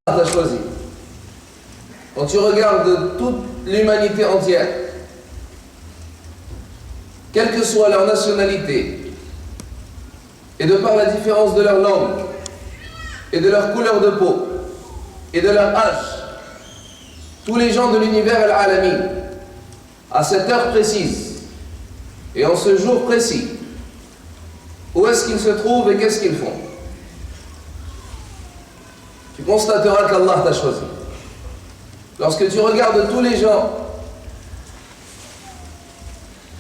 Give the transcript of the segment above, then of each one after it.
T'as choisi. Quand tu regardes toute l'humanité entière, quelle que soit leur nationalité, et de par la différence de leur langue, et de leur couleur de peau, et de leur âge, tous les gens de l'univers al-Alamin, à cette heure précise, et en ce jour précis, où est-ce qu'ils se trouvent et qu'est-ce qu'ils font? Tu constateras qu'Allah t'a choisi. Lorsque tu regardes tous les gens,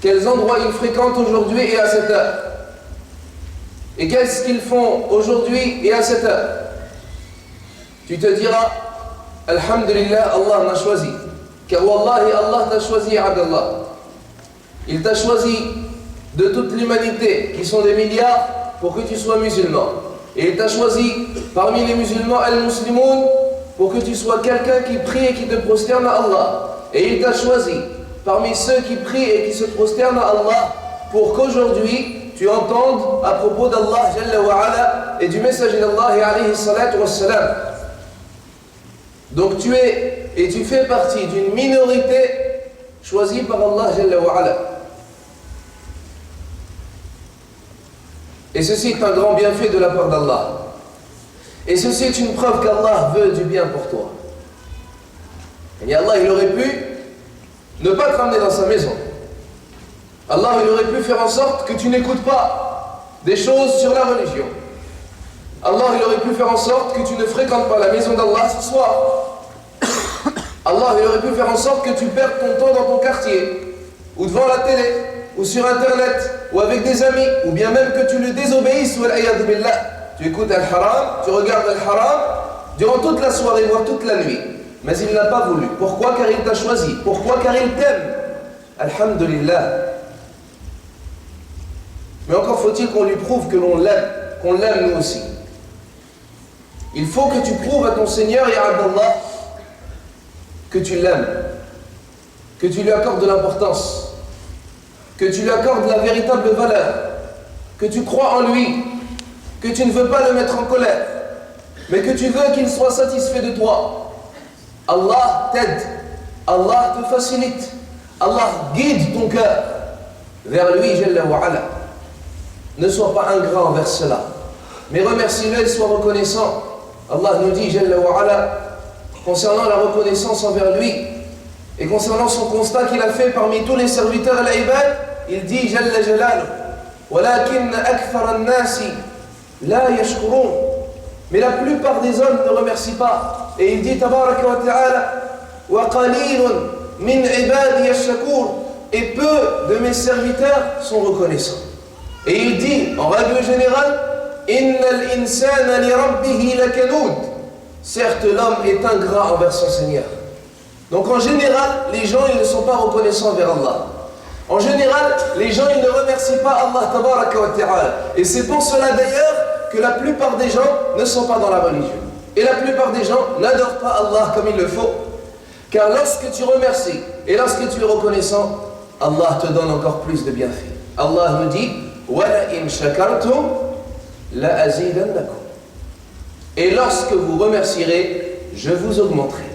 quels endroits ils fréquentent aujourd'hui et à cette heure, et qu'est-ce qu'ils font aujourd'hui et à cette heure, tu te diras, Alhamdulillah, Allah m'a choisi. Car Wallahi, Allah t'a choisi, Abdallah. Il t'a choisi de toute l'humanité, qui sont des milliards, pour que tu sois musulman. Et il t'a choisi parmi les musulmans, al-muslimoun, pour que tu sois quelqu'un qui prie et qui te prosterne à Allah. Et il t'a choisi parmi ceux qui prient et qui se prosternent à Allah, pour qu'aujourd'hui tu entendes à propos d'Allah Jalla wa Ala et du messager d'Allah alayhi salatu wassalam. Donc tu es et tu fais partie d'une minorité choisie par Allah Jalla wa Ala. Et ceci est un grand bienfait de la part d'Allah. Et ceci est une preuve qu'Allah veut du bien pour toi. Et Allah, il aurait pu ne pas te ramener dans sa maison. Allah, il aurait pu faire en sorte que tu n'écoutes pas des choses sur la religion. Allah, il aurait pu faire en sorte que tu ne fréquentes pas la maison d'Allah ce soir. Allah, il aurait pu faire en sorte que tu perdes ton temps dans ton quartier, ou devant la télé, ou sur internet, ou avec des amis, ou bien même que tu le désobéisses, ou al-ayadu billah. Tu écoutes al-haram, tu regardes al-haram durant toute la soirée, voire toute la nuit. Mais il n'a pas voulu. Pourquoi? Car il t'a choisi. Pourquoi? Car il t'aime. Alhamdulillah. Mais encore faut-il qu'on lui prouve que l'on l'aime, qu'on l'aime nous aussi. Il faut que tu prouves à ton Seigneur, ya Abdallah, que tu l'aimes, que tu lui accordes de l'importance, que tu lui accordes la véritable valeur, que tu crois en lui, que tu ne veux pas le mettre en colère, mais que tu veux qu'il soit satisfait de toi. Allah t'aide, Allah te facilite, Allah guide ton cœur vers lui, Jalla wa Ala. Ne sois pas ingrat envers cela, mais remercie-le et sois reconnaissant. Allah nous dit, Jalla wa Ala, concernant la reconnaissance envers lui, et concernant son constat qu'il a fait parmi tous les serviteurs à l'ibad, il dit, Jalla Jalalu, walakin akthar an-nasi la yashkurun. Mais la plupart des hommes ne remercient pas. Et il dit, tabaraka wa ta'ala, wa qalilun min ibadi ash-shakur. Et peu de mes serviteurs sont reconnaissants. Et il dit, en règle générale, innal insana li rabbihi lakanud. Certes, l'homme est ingrat envers son Seigneur. Donc en général, les gens ils ne sont pas reconnaissants envers Allah. En général, les gens ils ne remercient pas Allah tabaraka wa ta'ala. Et c'est pour cela d'ailleurs que la plupart des gens ne sont pas dans la religion. Et la plupart des gens n'adorent pas Allah comme il le faut. Car lorsque tu remercies et lorsque tu es reconnaissant, Allah te donne encore plus de bienfaits. Allah nous dit وَلَئِنْ شَكَرْتُمْ لَأَزِيدَنَّكُمْ. Et lorsque vous remercierez, je vous augmenterai.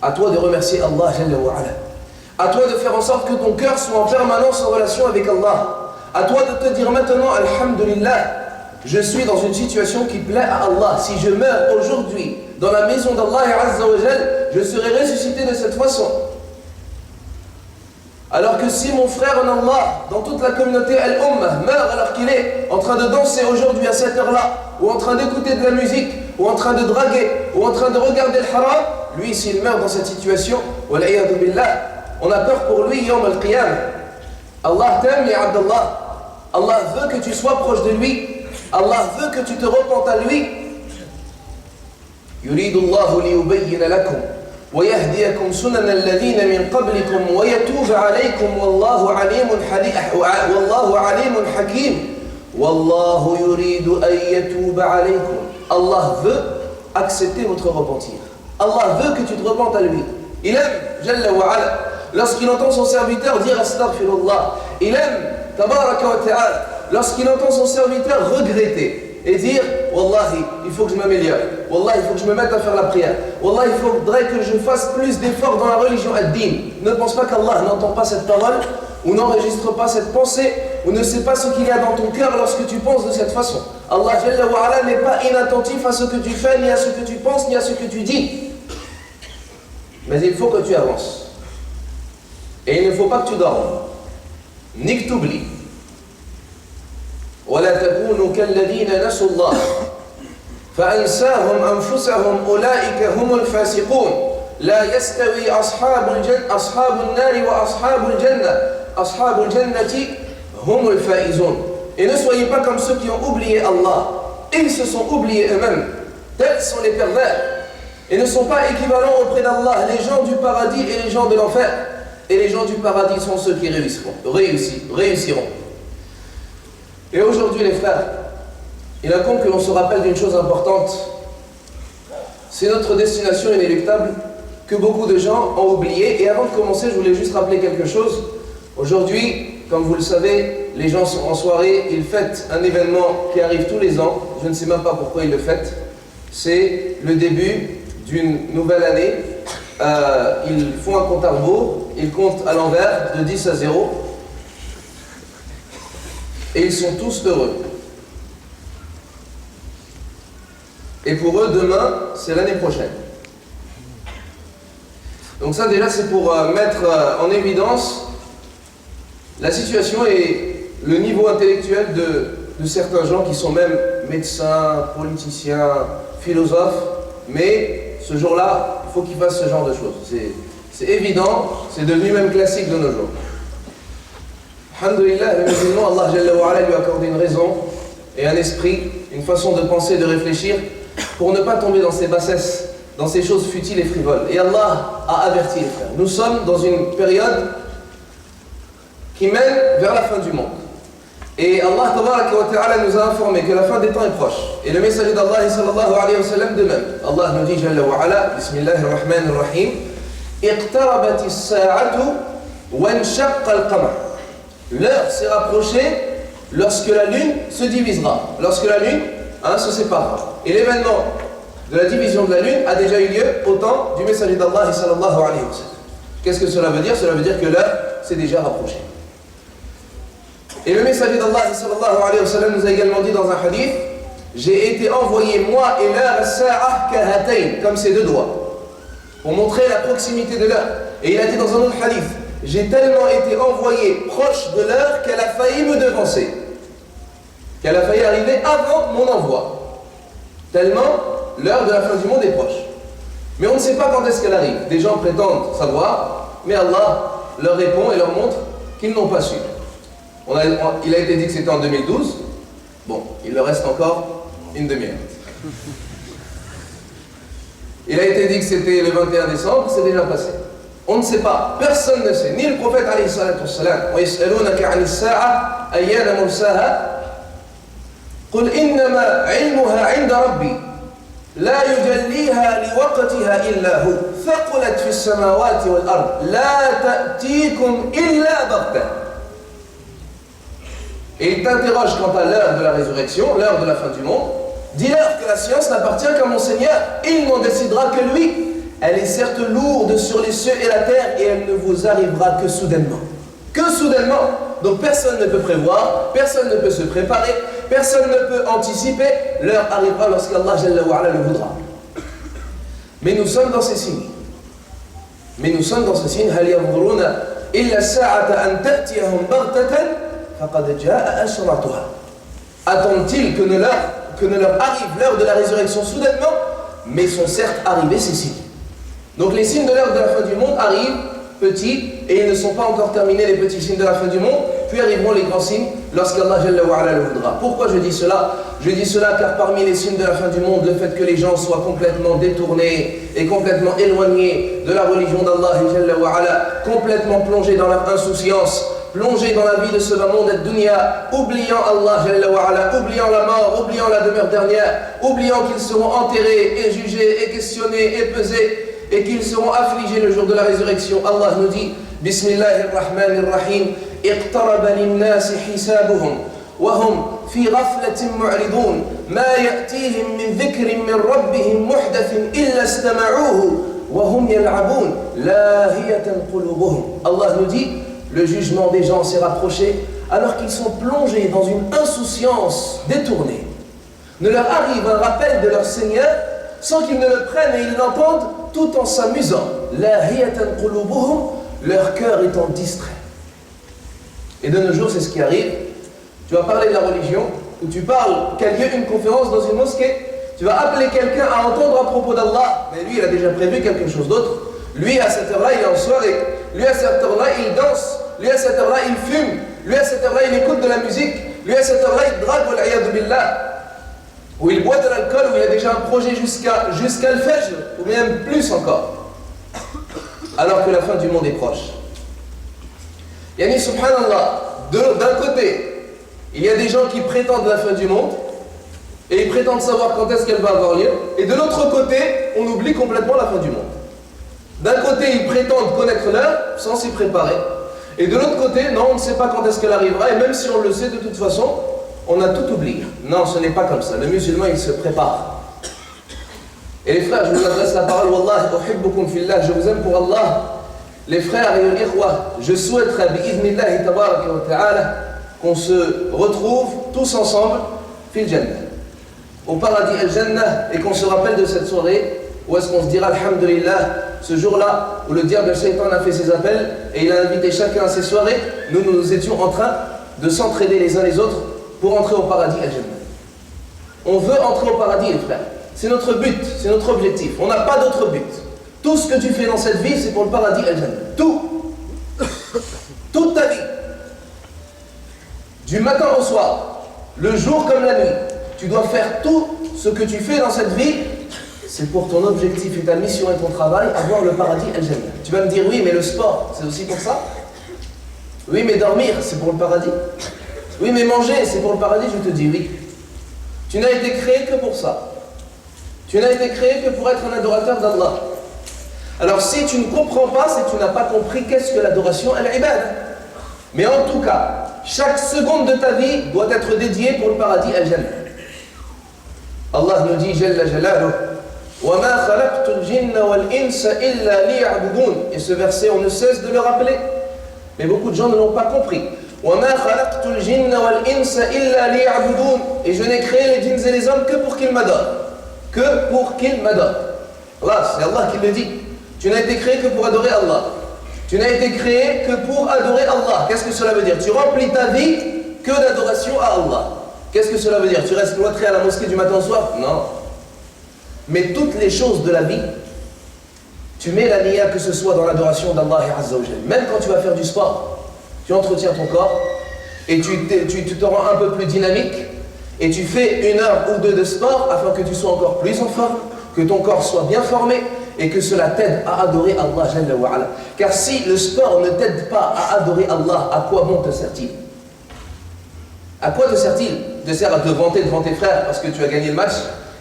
À toi de remercier Allah Jalla wa Ala. À toi de faire en sorte que ton cœur soit en permanence en relation avec Allah. À toi de te dire maintenant, Alhamdulillah, je suis dans une situation qui plaît à Allah. Si je meurs aujourd'hui dans la maison d'Allah Azza wa Jal, je serai ressuscité de cette façon. Alors que si mon frère en Allah, dans toute la communauté Al-Ummah, meurt alors qu'il est en train de danser aujourd'hui à cette heure-là, ou en train d'écouter de la musique, ou en train de draguer, ou en train de regarder le haram, lui s'il meurt dans cette situation, wal'iyadu billah, on a peur pour lui, yawm al-qiyam. Allah t'aime, ya Abdallah. Allah veut que tu sois proche de lui. Allah veut que tu te repentes à lui. Yuridu Allahu liyubayyina lakum wa yahdiyakum sunana alladhina min qablikum wa yatuba alaykum wallahu alimun hakim. Wallahu yuridu an yatuba alaykum Allah veut accepter votre repentir. Allah veut que tu te repentes à lui. Il aime, Jalla wa ala, lorsqu'il entend son serviteur dire Astaghfirullah. Il aime, Tabaraka wa ta'ala, lorsqu'il entend son serviteur regretter et dire Wallahi, il faut que je m'améliore. Wallahi, il faut que je me mette à faire la prière. Wallahi, il faudrait que je fasse plus d'efforts dans la religion ad-din. Ne pense pas qu'Allah n'entend pas cette parole ou n'enregistre pas cette pensée ou ne sait pas ce qu'il y a dans ton cœur lorsque tu penses de cette façon. Allah Jalla wa ala n'est pas inattentif à ce que tu fais, ni à ce que tu penses, ni à ce que tu dis. Mais il faut que tu avances. Et il ne faut pas que tu dormes, ni que tu oublies. ولا تكونوا كالذين نسوا الله فأنساهم أنفسهم أولئك هم الفاسقون لا يستوي أصحاب النار وأصحاب الجنة أصحاب الجنة هم الفائزون. Et ne soyez pas comme ceux qui ont oublié Allah. Ils se sont oubliés eux-mêmes. Tels sont les pervers. Et ne sont pas équivalents auprès d'Allah les gens du paradis et les gens de l'enfer. Et les gens du paradis sont ceux qui réussiront. Et aujourd'hui les frères, il incombe que l'on se rappelle d'une chose importante. C'est notre destination inéluctable que beaucoup de gens ont oublié. Et avant de commencer, je voulais juste rappeler quelque chose. Aujourd'hui, comme vous le savez, les gens sont en soirée, ils fêtent un événement qui arrive tous les ans. Je ne sais même pas pourquoi ils le fêtent. C'est le début d'une nouvelle année. Ils font un compte à rebours, ils comptent à l'envers de 10 à 0. Et ils sont tous heureux. Et pour eux, demain, c'est l'année prochaine. Donc ça déjà, c'est pour mettre en évidence la situation et le niveau intellectuel de certains gens qui sont même médecins, politiciens, philosophes. Mais ce jour-là, il faut qu'ils fassent ce genre de choses. C'est évident, c'est devenu même classique de nos jours. Alhamdulillah, le musulman, Allah Jalla wa ala lui a accordé une raison et un esprit, une façon de penser, de réfléchir, pour ne pas tomber dans ces bassesses, dans ces choses futiles et frivoles. Et Allah a averti les frères. Nous sommes dans une période qui mène vers la fin du monde. Et Allah Tabaraka wa ta'ala nous a informé que la fin des temps est proche. Et le messager d'Allah sallallahu alayhi wa sallam de même. Allah nous dit Jalla wa ala, Bismillahir Rahmanir Rahim, Iqtarabatis sa'atu wa nshaqqa al-qamar. L'heure s'est rapprochée lorsque la lune se divisera, lorsque la lune se séparera. Et l'événement de la division de la lune a déjà eu lieu au temps du messager d'Allah sallallahu alayhi wa sallam. Qu'est-ce que cela veut dire? Cela veut dire que l'heure s'est déjà rapprochée. Et le messager d'Allah sallallahu alayhi wa sallam nous a également dit dans un hadith: j'ai été envoyé moi et l'heure as-sa'a kahatayn, comme ces deux doigts, pour montrer la proximité de l'heure. Et il a dit dans un autre hadith: j'ai tellement été envoyé proche de l'heure qu'elle a failli me devancer, qu'elle a failli arriver avant mon envoi. Tellement l'heure de la fin du monde est proche. Mais on ne sait pas quand est-ce qu'elle arrive. Des gens prétendent savoir, mais Allah leur répond et leur montre qu'ils n'ont pas su. Il a été dit que c'était en 2012. Bon, il leur reste encore une demi-heure. Il a été dit que c'était le 21 décembre, c'est déjà passé. On ne sait pas, personne ne sait, ni le prophète alayhi salatu wassalam. Wa yas'alunaka 'ani as-sa'a ayyana mursaha qul innama 'ilmuha 'inda rabbi la yujalliha liwaqtiha illa hu thaqulat fi as-samawati wal ard la ta'tikum illa baghtah. Et il t'interroge quant à l'heure de la résurrection, l'heure de la fin du monde. Dis-leur que la science n'appartient qu'à mon Seigneur, il n'en décidera que lui. Elle est certes lourde sur les cieux et la terre et elle ne vous arrivera que soudainement. Que soudainement. Donc personne ne peut prévoir, personne ne peut se préparer, personne ne peut anticiper. L'heure arrivera lorsqu'Allah Jalla wa ala le voudra. Mais nous sommes dans ces signes. هل ينظرون إلا الساعة أن تأتيهم بغتة فقد جاء أشراطها. Attendent-ils que ne leur arrive l'heure de la résurrection soudainement? Mais sont certes arrivés ces signes. Donc les signes de l'heure de la fin du monde arrivent petits et ils ne sont pas encore terminés, les petits signes de la fin du monde, puis arriveront les grands signes lorsqu'Allah Jalla wa ala le voudra. Pourquoi je dis cela? Je dis cela car parmi les signes de la fin du monde, le fait que les gens soient complètement détournés et complètement éloignés de la religion d'Allah Jalla wa ala, complètement plongés dans leur insouciance, plongés dans la vie de ce bas monde et dunya, oubliant Allah, oubliant la mort, oubliant la demeure dernière, oubliant qu'ils seront enterrés et jugés et questionnés et pesés et qu'ils seront affligés le jour de la résurrection. Allah nous dit Bismillahirrahmanirrahim Iqtaraba linnasi hisabuhum وهم في غفلة معرضون ما يأتيهم من ذكر من ربهم محدث إلا استمعوه وهم يلعبون لاهية قلوبهم. Allah nous dit, le jugement des gens s'est rapproché alors qu'ils sont plongés dans une insouciance détournée. Ne leur arrive un rappel de leur Seigneur sans qu'ils ne le prennent et ils l'entendent tout en s'amusant. لاهية قلوبهم, leur cœur étant distrait. Et de nos jours, c'est ce qui arrive. Tu vas parler de la religion, ou tu parles qu'il y ait une conférence dans une mosquée, tu vas appeler quelqu'un à entendre à propos d'Allah, mais lui il a déjà prévu quelque chose d'autre. Lui à cette heure-là il est en soirée, lui à cette heure-là il danse, lui à cette heure-là il fume, lui à cette heure-là il écoute de la musique, lui à cette heure-là il drague wal-'iyadhu billah, ou il boit de l'alcool, ou il a déjà un projet jusqu'à le fajr, ou même plus encore, alors que la fin du monde est proche. Yani subhanallah, d'un côté, il y a des gens qui prétendent la fin du monde et ils prétendent savoir quand est-ce qu'elle va avoir lieu. Et de l'autre côté, on oublie complètement la fin du monde. D'un côté, ils prétendent connaître l'heure sans s'y préparer. Et de l'autre côté, non, on ne sait pas quand est-ce qu'elle arrivera. Et même si on le sait de toute façon, on a tout oublié. Non, ce n'est pas comme ça. Le musulman, il se prépare. Et les frères, je vous adresse la parole. Wallah, uhibbukum fillah, je vous aime pour Allah. Les frères et les ikhwa, je souhaiterais, bi'idhnillahi tabaraka wa ta'ala, qu'on se retrouve tous ensemble fil Jannah, au paradis al-Jannah, et qu'on se rappelle de cette soirée où est-ce qu'on se dira alhamdulillah, ce jour-là où le diable Shaitan a fait ses appels et il a invité chacun à ses soirées. Nous étions en train de s'entraider les uns les autres pour entrer au paradis al-Jannah. On veut entrer au paradis, les frères, c'est notre but, c'est notre objectif, on n'a pas d'autre but. Tout ce que tu fais dans cette vie, c'est pour le paradis al-Jannah, toute ta vie. Du matin au soir, le jour comme la nuit, tu dois faire tout ce que tu fais dans cette vie, c'est pour ton objectif et ta mission et ton travail, avoir le paradis al-Jannah. Tu vas me dire, oui, mais le sport, c'est aussi pour ça? Oui, mais dormir, c'est pour le paradis? Oui, mais manger, c'est pour le paradis? Je te dis oui. Tu n'as été créé que pour ça. Tu n'as été créé que pour être un adorateur d'Allah. Alors si tu ne comprends pas, c'est que tu n'as pas compris qu'est-ce que l'adoration al-ibad. Mais en tout cas, chaque seconde de ta vie doit être dédiée pour le paradis al-Jannah. Allah nous dit Jalla Jalaluh وَمَا خَلَقْتُ الْجِنَّ وَالْإِنسَ إِلَّا لِيَعْبُدُونَ. Et ce verset, on ne cesse de le rappeler. Mais beaucoup de gens ne l'ont pas compris. وَمَا خَلَقْتُ الْجِنَّ وَالْإِنسَ إِلَّا لِيَعْبُدُونَ. Et je n'ai créé les djinns et les hommes que pour qu'ils m'adorent. Que pour qu'ils m'adorent. Allah, c'est Allah qui le dit. Tu n'as été créé que pour adorer Allah. Tu n'as été créé que pour adorer Allah. Qu'est-ce que cela veut dire? Tu remplis ta vie que d'adoration à Allah. Qu'est-ce que cela veut dire? Tu restes cloîtré à la mosquée du matin au soir? Non. Mais toutes les choses de la vie, tu mets la niya, que ce soit dans l'adoration d'Allah et Azza wa Jal. Même quand tu vas faire du sport, tu entretiens ton corps et tu te rends un peu plus dynamique et tu fais 1 heure ou 2 de sport afin que tu sois encore plus en forme, que ton corps soit bien formé et que cela t'aide à adorer Allah Jalla wa Ala. Car si le sport ne t'aide pas à adorer Allah, à quoi bon te sert-il? À quoi te sert-il? Il te sert à te vanter devant tes frères parce que tu as gagné le match?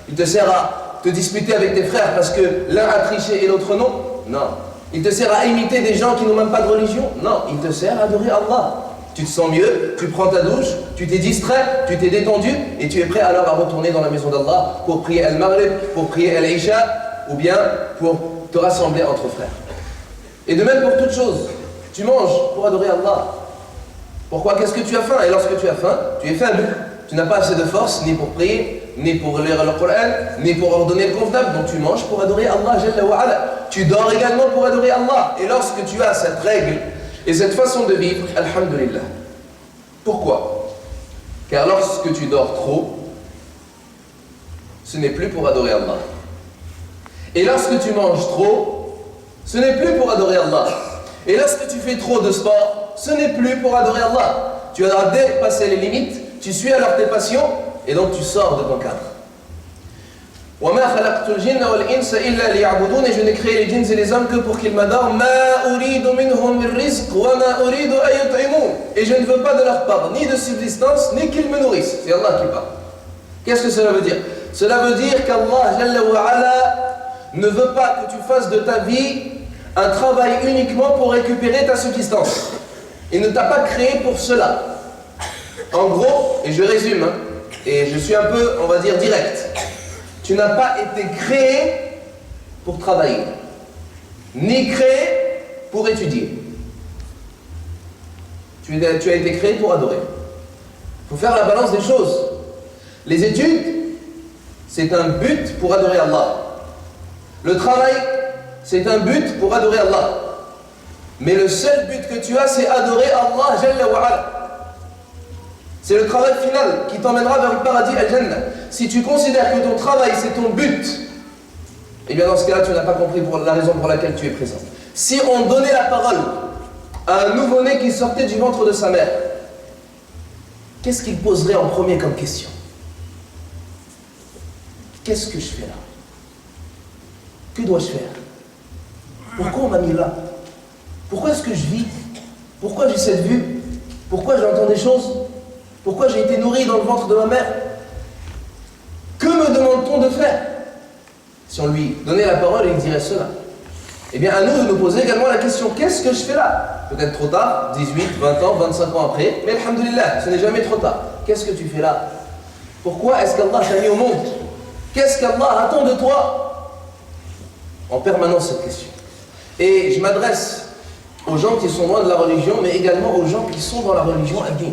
Il te sert à te disputer avec tes frères parce que l'un a triché et l'autre non? Non. Il te sert à imiter des gens qui n'ont même pas de religion? Non. Il te sert à adorer Allah. Tu te sens mieux, tu prends ta douche, tu t'es distrait, tu t'es détendu et tu es prêt alors à retourner dans la maison d'Allah pour prier Al-Maghrib, pour prier Al-Isha ou bien pour te rassembler entre frères. Et de même pour toute chose, tu manges pour adorer Allah. Pourquoi? Qu'est-ce que tu as faim? Et lorsque tu as faim, tu es faible. Tu n'as pas assez de force ni pour prier, ni pour lire le Coran, ni pour ordonner le convenable. Donc tu manges pour adorer Allah Jalla wa Ala. Tu dors également pour adorer Allah. Et lorsque tu as cette règle et cette façon de vivre, alhamdulillah. Pourquoi? Car lorsque tu dors trop, ce n'est plus pour adorer Allah. Et lorsque tu manges trop, ce n'est plus pour adorer Allah. Et lorsque tu fais trop de sport, ce n'est plus pour adorer Allah. Tu as dépassé les limites, tu suis alors tes passions, et donc tu sors de ton cadre. وَمَا خَلَقْتُ الْجِنَّ وَالْإِنسَ إِلَّا لِيَعْبُدُونَ. Et je n'ai créé les djinns et les hommes que pour qu'ils m'adorent. مَا أُرِيدُ مِنْهُمْ مِنْ رِزْقٍ وَمَا أُرِيدُ أَنْ يُطْعِمُونَ. Et je ne veux pas de leur part ni de subsistance, ni qu'ils me nourrissent. C'est Allah qui parle. Qu'est-ce que cela veut dire? Cela veut dire qu'Allah Jalla wa Ala ne veut pas que tu fasses de ta vie un travail uniquement pour récupérer ta subsistance. Il ne t'a pas créé pour cela. En gros, et je résume, hein, et je suis un peu, on va dire, direct. Tu n'as pas été créé pour travailler, ni créé pour étudier. Tu as été créé pour adorer. Il faut faire la balance des choses. Les études, c'est un but pour adorer Allah. Le travail, c'est un but pour adorer Allah. Mais le seul but que tu as, c'est adorer Allah Jalla wa Ala. C'est le travail final qui t'emmènera vers le paradis Al-Jannah. Si tu considères que ton travail c'est ton but, eh bien dans ce cas-là tu n'as pas compris pour la raison pour laquelle tu es présent. Si on donnait la parole à un nouveau-né qui sortait du ventre de sa mère, qu'est-ce qu'il poserait en premier comme question? Qu'est-ce que je fais là? Que dois-je faire? Pourquoi on m'a mis là? Pourquoi est-ce que je vis? Pourquoi j'ai cette vue? Pourquoi j'entends des choses? Pourquoi j'ai été nourri dans le ventre de ma mère? Que me demande-t-on de faire? Si on lui donnait la parole, il dirait cela. Eh bien, à nous de nous poser également la question, qu'est-ce que je fais là? Peut-être trop tard, 18, 20 ans, 25 ans après, mais alhamdoulilah, ce n'est jamais trop tard. Qu'est-ce que tu fais là? Pourquoi est-ce qu'Allah t'a mis au monde? Qu'est-ce qu'Allah attend de toi? En permanence cette question. Et je m'adresse aux gens qui sont loin de la religion, mais également aux gens qui sont dans la religion ad-din.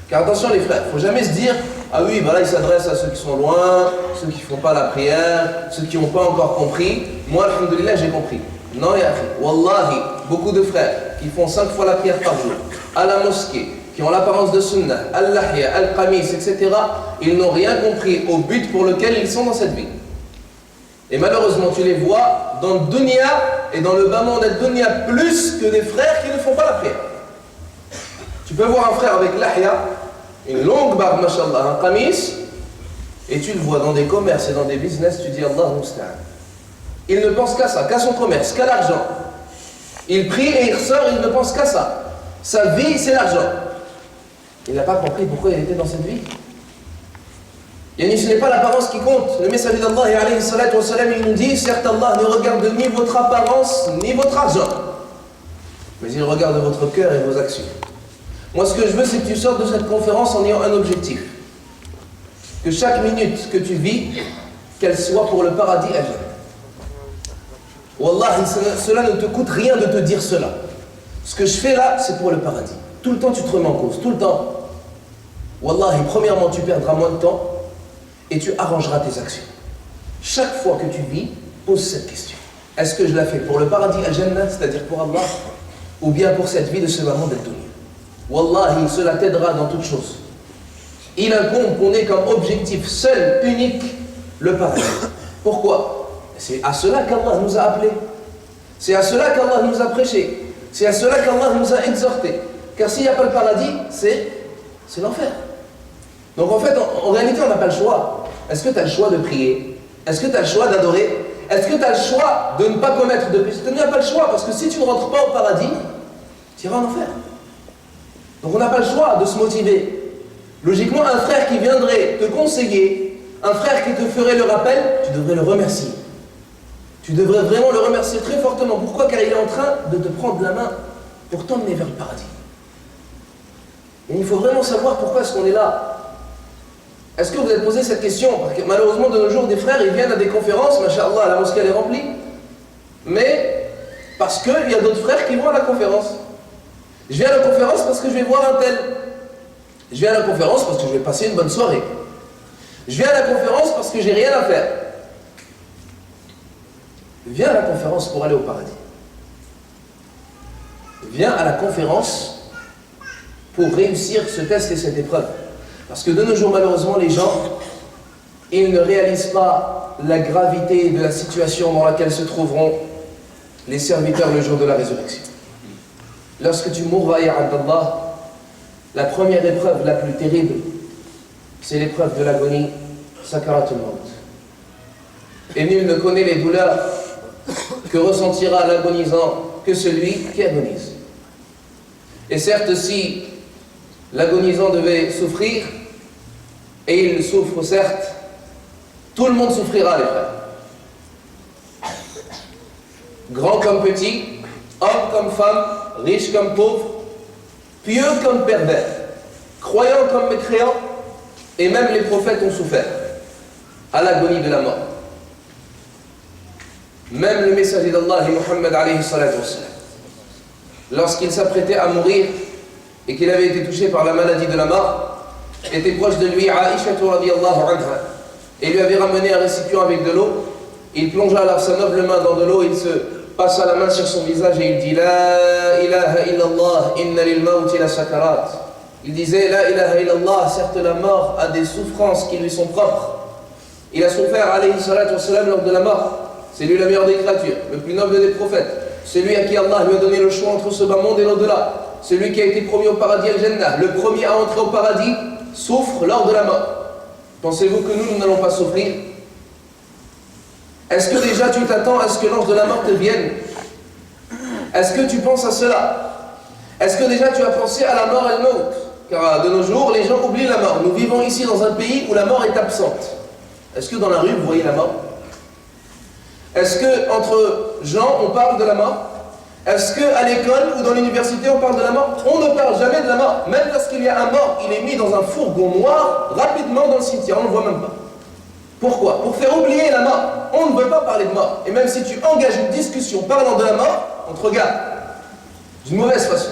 Car attention les frères, il ne faut jamais se dire ah oui, bah là il s'adresse à ceux qui sont loin, ceux qui ne font pas la prière, ceux qui n'ont pas encore compris. Moi, alhamdoulilah, j'ai compris. Non, ya akhi, wallahi, beaucoup de frères qui font 5 fois la prière par jour, à la mosquée, qui ont l'apparence de sunnah, al-lahya, al-qamis, etc., ils n'ont rien compris au but pour lequel ils sont dans cette vie. Et malheureusement, tu les vois dans le dunya et dans le bas monde al-dunya plus que des frères qui ne font pas la prière. Tu peux voir un frère avec l'ahya, une longue barbe, mashallah, un qamis, et tu le vois dans des commerces et dans des business, tu dis Allah musta'an. Il ne pense qu'à ça, qu'à son commerce, qu'à l'argent. Il prie et il ressort, il ne pense qu'à ça. Sa vie, c'est l'argent. Il n'a pas compris pourquoi il était dans cette vie. Yani, ce n'est pas l'apparence qui compte. Le messager d'Allah, alayhi salatu wa salam, il nous dit, certes Allah ne regarde ni votre apparence, ni votre argent. Mais il regarde votre cœur et vos actions. Moi, ce que je veux, c'est que tu sortes de cette conférence en ayant un objectif. Que chaque minute que tu vis, qu'elle soit pour le paradis à jamais. Wallahi, cela ne te coûte rien de te dire cela. Ce que je fais là, c'est pour le paradis. Tout le temps, tu te remets en cause. Tout le temps. Wallahi, premièrement, tu perdras moins de temps et tu arrangeras tes actions. Chaque fois que tu vis, pose cette question. Est-ce que je la fais pour le paradis al-Jannah, c'est-à-dire pour Allah, ou bien pour cette vie de ce moment d'Al-Dunya? Wallahi, cela t'aidera dans toutes choses. Il incombe qu'on ait comme objectif seul, unique, le paradis. Pourquoi? C'est à cela qu'Allah nous a appelés. C'est à cela qu'Allah nous a prêché. C'est à cela qu'Allah nous a exhortés. Car s'il n'y a pas le paradis, c'est l'enfer. Donc en fait, en réalité, on n'a pas le choix. Est-ce que tu as le choix de prier? Est-ce que tu as le choix d'adorer? Est-ce que tu as le choix de ne pas commettre de péché? Tu n'as pas le choix, parce que si tu ne rentres pas au paradis, tu iras en enfer. Donc on n'a pas le choix de se motiver. Logiquement, un frère qui viendrait te conseiller, un frère qui te ferait le rappel, tu devrais le remercier. Tu devrais vraiment le remercier très fortement. Pourquoi? Car il est en train de te prendre la main pour t'emmener vers le paradis. Et il faut vraiment savoir pourquoi est-ce qu'on est là. Est-ce que vous avez posé cette question? Parce que malheureusement, de nos jours, des frères, ils viennent à des conférences, masha'Allah, la mosquée elle est remplie, mais parce qu'il y a d'autres frères qui vont à la conférence. Je viens à la conférence parce que je vais voir un tel. Je viens à la conférence parce que je vais passer une bonne soirée. Je viens à la conférence parce que j'ai rien à faire. Viens à la conférence pour aller au paradis. Viens à la conférence pour réussir ce test et cette épreuve. Parce que de nos jours, malheureusement, les gens, ils ne réalisent pas la gravité de la situation dans laquelle se trouveront les serviteurs le jour de la résurrection. Lorsque tu mourras, ya Abdallah, la première épreuve la plus terrible, c'est l'épreuve de l'agonie, sakaratul maut. Et nul ne connaît les douleurs que ressentira l'agonisant que celui qui agonise. Et certes, si l'agonisant devait souffrir, et il souffre certes, tout le monde souffrira, les frères. Grand comme petit, homme comme femme, riche comme pauvre, pieux comme pervers, croyant comme mécréant, et même les prophètes ont souffert à l'agonie de la mort. Même le messager d'Allah, Muhammad alayhi salatu wassalam, lorsqu'il s'apprêtait à mourir et qu'il avait été touché par la maladie de la mort, était proche de lui Aïcha radiyallahu anha et lui avait ramené un récipient avec de l'eau. Il plongea alors sa noble main dans de l'eau, il se passa la main sur son visage et il dit La ilaha illallah, inna lil mawti la sakarat. Il disait La ilaha illallah, certes la mort a des souffrances qui lui sont propres. Il a souffert alayhi salatu wassalam lors de la mort. C'est lui la meilleure des créatures, le plus noble des prophètes. Celui à qui Allah lui a donné le choix entre ce bas monde et l'au-delà. Celui qui a été promis au paradis al-Jannah, le premier à entrer au paradis, souffre lors de la mort. Pensez-vous que nous n'allons pas souffrir? Est-ce que déjà tu t'attends à ce que l'ange de la mort te vienne? Est-ce que tu penses à cela? Est-ce que déjà tu as pensé à la mort elle-même? Car de nos jours, les gens oublient la mort. Nous vivons ici dans un pays où la mort est absente. Est-ce que dans la rue, vous voyez la mort? Est-ce qu'entre gens, on parle de la mort? Est-ce qu'à l'école ou dans l'université, on parle de la mort? On ne parle jamais de la mort. Même lorsqu'il y a un mort, il est mis dans un fourgon noir, rapidement dans le cimetière, on ne le voit même pas. Pourquoi? Pour faire oublier la mort. On ne veut pas parler de mort. Et même si tu engages une discussion parlant de la mort, on te regarde d'une mauvaise façon.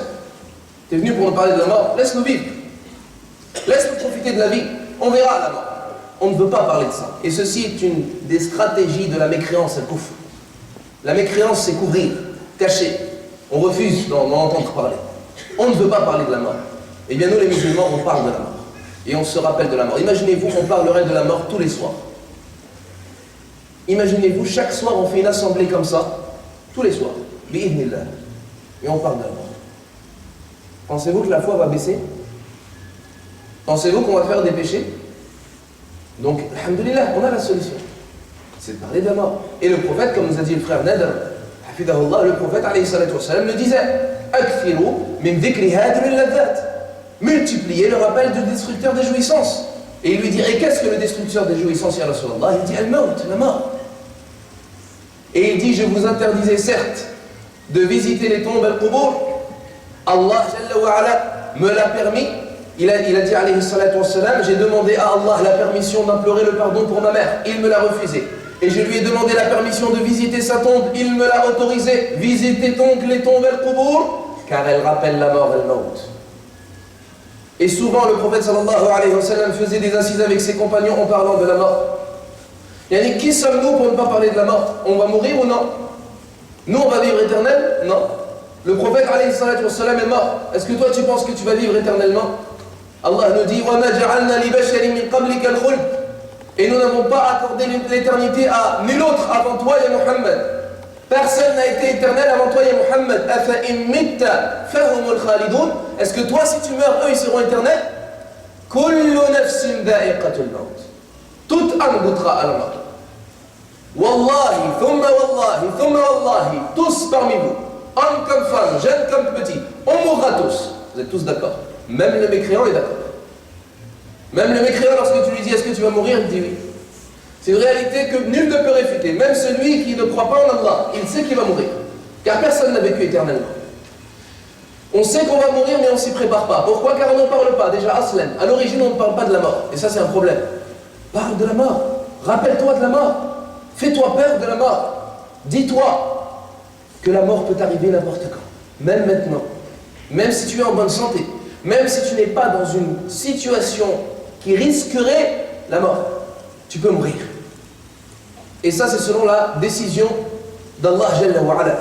Tu es venu pour nous parler de la mort, laisse-nous vivre. Laisse-nous profiter de la vie. On verra la mort. On ne veut pas parler de ça. Et ceci est une des stratégies de la mécréance, al kufr. La mécréance, c'est couvrir, cacher. On refuse d'en entendre parler. On ne veut pas parler de la mort. Eh bien, nous, les musulmans, on parle de la mort. Et on se rappelle de la mort. Imaginez-vous qu'on parlerait de la mort tous les soirs. Imaginez-vous, chaque soir, on fait une assemblée comme ça, tous les soirs. Bi'idhnillah. Et on parle de la mort. Pensez-vous que la foi va baisser? Pensez-vous qu'on va faire des péchés? Donc, alhamdulillah, on a la solution. C'est de parler de la mort. Et le prophète, comme nous a dit le frère Nadr, hafidahullah, le prophète, alayhi salatu wassalam, le disait Akthiru min dhikri hadim al-ladhat. Multipliez le rappel du destructeur des jouissances. Et il lui dit Et qu'est-ce que le destructeur des jouissances, ya Rasulallah? Il dit Al-Maut, la mort. Et il dit Je vous interdisais certes de visiter les tombes al-Qubur. Allah Jalla wa ala me l'a permis. Il a dit alayhi salatu wassalam J'ai demandé à Allah la permission d'implorer le pardon pour ma mère. Il me l'a refusé. Et je lui ai demandé la permission de visiter sa tombe. Il me l'a autorisé. Visitez donc les tombes al-Qubur, car elles rappellent la mort al-Maut. Et souvent le prophète sallallahu alayhi wa sallam faisait des assises avec ses compagnons en parlant de la mort. Yani, qui sommes-nous pour ne pas parler de la mort? On va mourir ou non? Nous on va vivre éternel? Non. Le prophète alayhi salatu wassalam est mort. Est-ce que toi tu penses que tu vas vivre éternellement? Allah nous dit وَمَا جَعَلْنَا لِبَشَرٍ مِنْ قَبْلِكَ الْخُلْدَ. Et nous n'avons pas accordé l'éternité à nul autre avant toi, ya Muhammad. Personne n'a été éternel avant toi, ya Muhammad. أَفَإِن مِتَّ فَهُمُ الْخَالِدُونَ. Est-ce que toi, si tu meurs, eux, ils seront éternels? كُلُّ نَفْسٍ ذَائِقَةُ الْمَوْتِ. Toute âme goûtera à la mort. Wallahi, thumma wallahi, thumma wallahi. Tous parmi vous, hommes comme femmes, jeunes comme petits, on mourra tous. Vous êtes tous d'accord? Même le mécréant est d'accord. Même le mécréant, lorsque tu lui dis est-ce que tu vas mourir, il dit oui. C'est une réalité que nul ne peut réfuter. Même celui qui ne croit pas en Allah, il sait qu'il va mourir. Car personne n'a vécu éternellement. On sait qu'on va mourir, mais on ne s'y prépare pas. Pourquoi? Car on n'en parle pas. Déjà, aslan, à l'origine, on ne parle pas de la mort. Et ça, c'est un problème. Parle de la mort. Rappelle-toi de la mort. Fais-toi peur de la mort. Dis-toi que la mort peut arriver n'importe quand. Même maintenant. Même si tu es en bonne santé. Même si tu n'es pas dans une situation qui risquerait la mort, tu peux mourir. Et ça, c'est selon la décision d'Allah Jalla wa ala.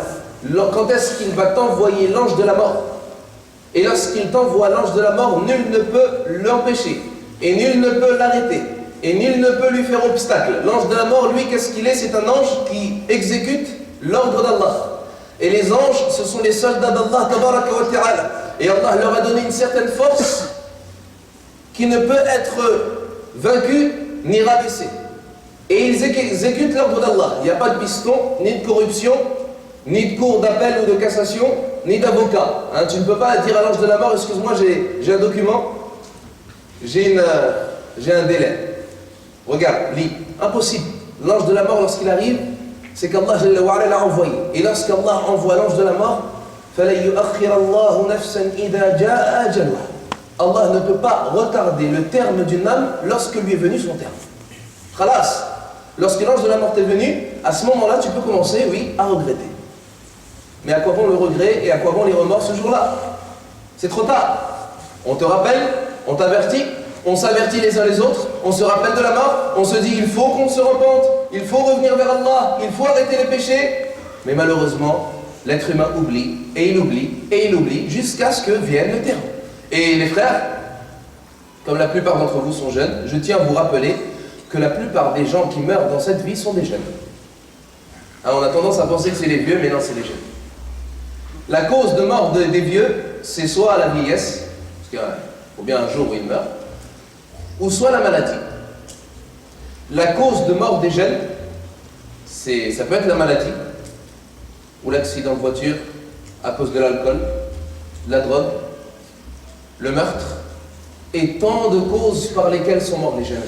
Quand est-ce qu'il va t'envoyer l'ange de la mort? Et lorsqu'il t'envoie l'ange de la mort, nul ne peut l'empêcher. Et nul ne peut l'arrêter. Et nul ne peut lui faire obstacle. L'ange de la mort, lui, qu'est-ce qu'il est? C'est un ange qui exécute l'ordre d'Allah. Et les anges, ce sont les soldats d'Allah tabaraka wa ta'ala. Et Allah leur a donné une certaine force qui ne peut être vaincue ni rabaissée. et ils exécutent l'ordre d'Allah. Il n'y a pas de piston, ni de corruption, ni de cour d'appel ou de cassation, ni d'avocat. Hein, tu ne peux pas dire à l'ange de la mort, excuse-moi, j'ai un document, j'ai un délai. Regarde, lis. Impossible. L'ange de la mort, lorsqu'il arrive, c'est qu'Allah l'a envoyé. Et lorsqu'Allah envoie l'ange de la mort, Allah ne peut pas retarder le terme d'une âme lorsque lui est venu son terme. Khalas. Lorsque l'ange de la mort est venu, à ce moment-là, tu peux commencer, oui, à regretter. Mais à quoi bon le regret et à quoi bon les remords ce jour-là? C'est trop tard. On te rappelle, on t'avertit, on s'avertit les uns les autres, on se rappelle de la mort, on se dit il faut qu'on se repente, il faut revenir vers Allah, il faut arrêter les péchés. Mais malheureusement, l'être humain oublie, et il oublie, et il oublie, jusqu'à ce que vienne le terme. Et les frères, comme la plupart d'entre vous sont jeunes, je tiens à vous rappeler que la plupart des gens qui meurent dans cette vie sont des jeunes. Alors on a tendance à penser que c'est les vieux, mais non, c'est les jeunes. La cause de mort des vieux, c'est soit la vieillesse, parce qu'il faut bien un jour où ils meurent, ou soit la maladie. La cause de mort des jeunes, ça peut être la maladie, ou l'accident de voiture à cause de l'alcool, de la drogue, le meurtre, et tant de causes par lesquelles sont morts les jeunes.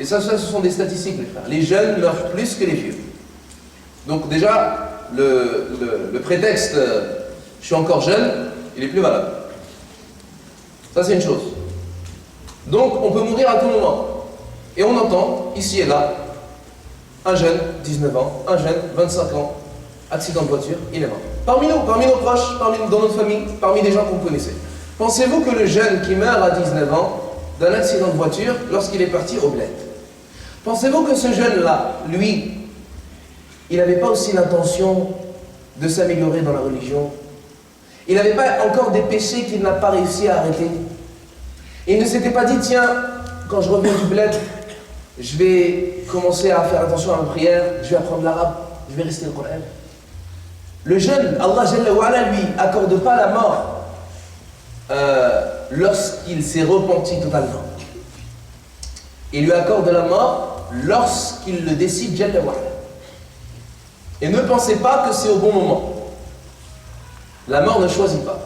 Et ça, ce sont des statistiques, les frères. Les jeunes meurent plus que les vieux. Donc déjà, le prétexte « je suis encore jeune », il est plus valable. Ça, c'est une chose. Donc, on peut mourir à tout moment. Et on entend, ici et là, un jeune, 19 ans, un jeune, 25 ans, accident de voiture, il est mort. Parmi nos proches, dans notre famille, parmi les gens que vous connaissez. Pensez-vous que le jeune qui meurt à 19 ans d'un accident de voiture lorsqu'il est parti au bled, pensez-vous que ce jeune-là, lui, il n'avait pas aussi l'intention de s'améliorer dans la religion? Il n'avait pas encore des péchés qu'il n'a pas réussi à arrêter? Il ne s'était pas dit, tiens, quand je reviens du bled, je vais commencer à faire attention à ma prière, je vais apprendre l'arabe, je vais réciter le Coran. Le jeune, Allah Jalla wa Ala, lui, accorde pas la mort lorsqu'il s'est repenti totalement. Il lui accorde la mort lorsqu'il le décide, Jalla wa Ala. Et ne pensez pas que c'est au bon moment. La mort ne choisit pas.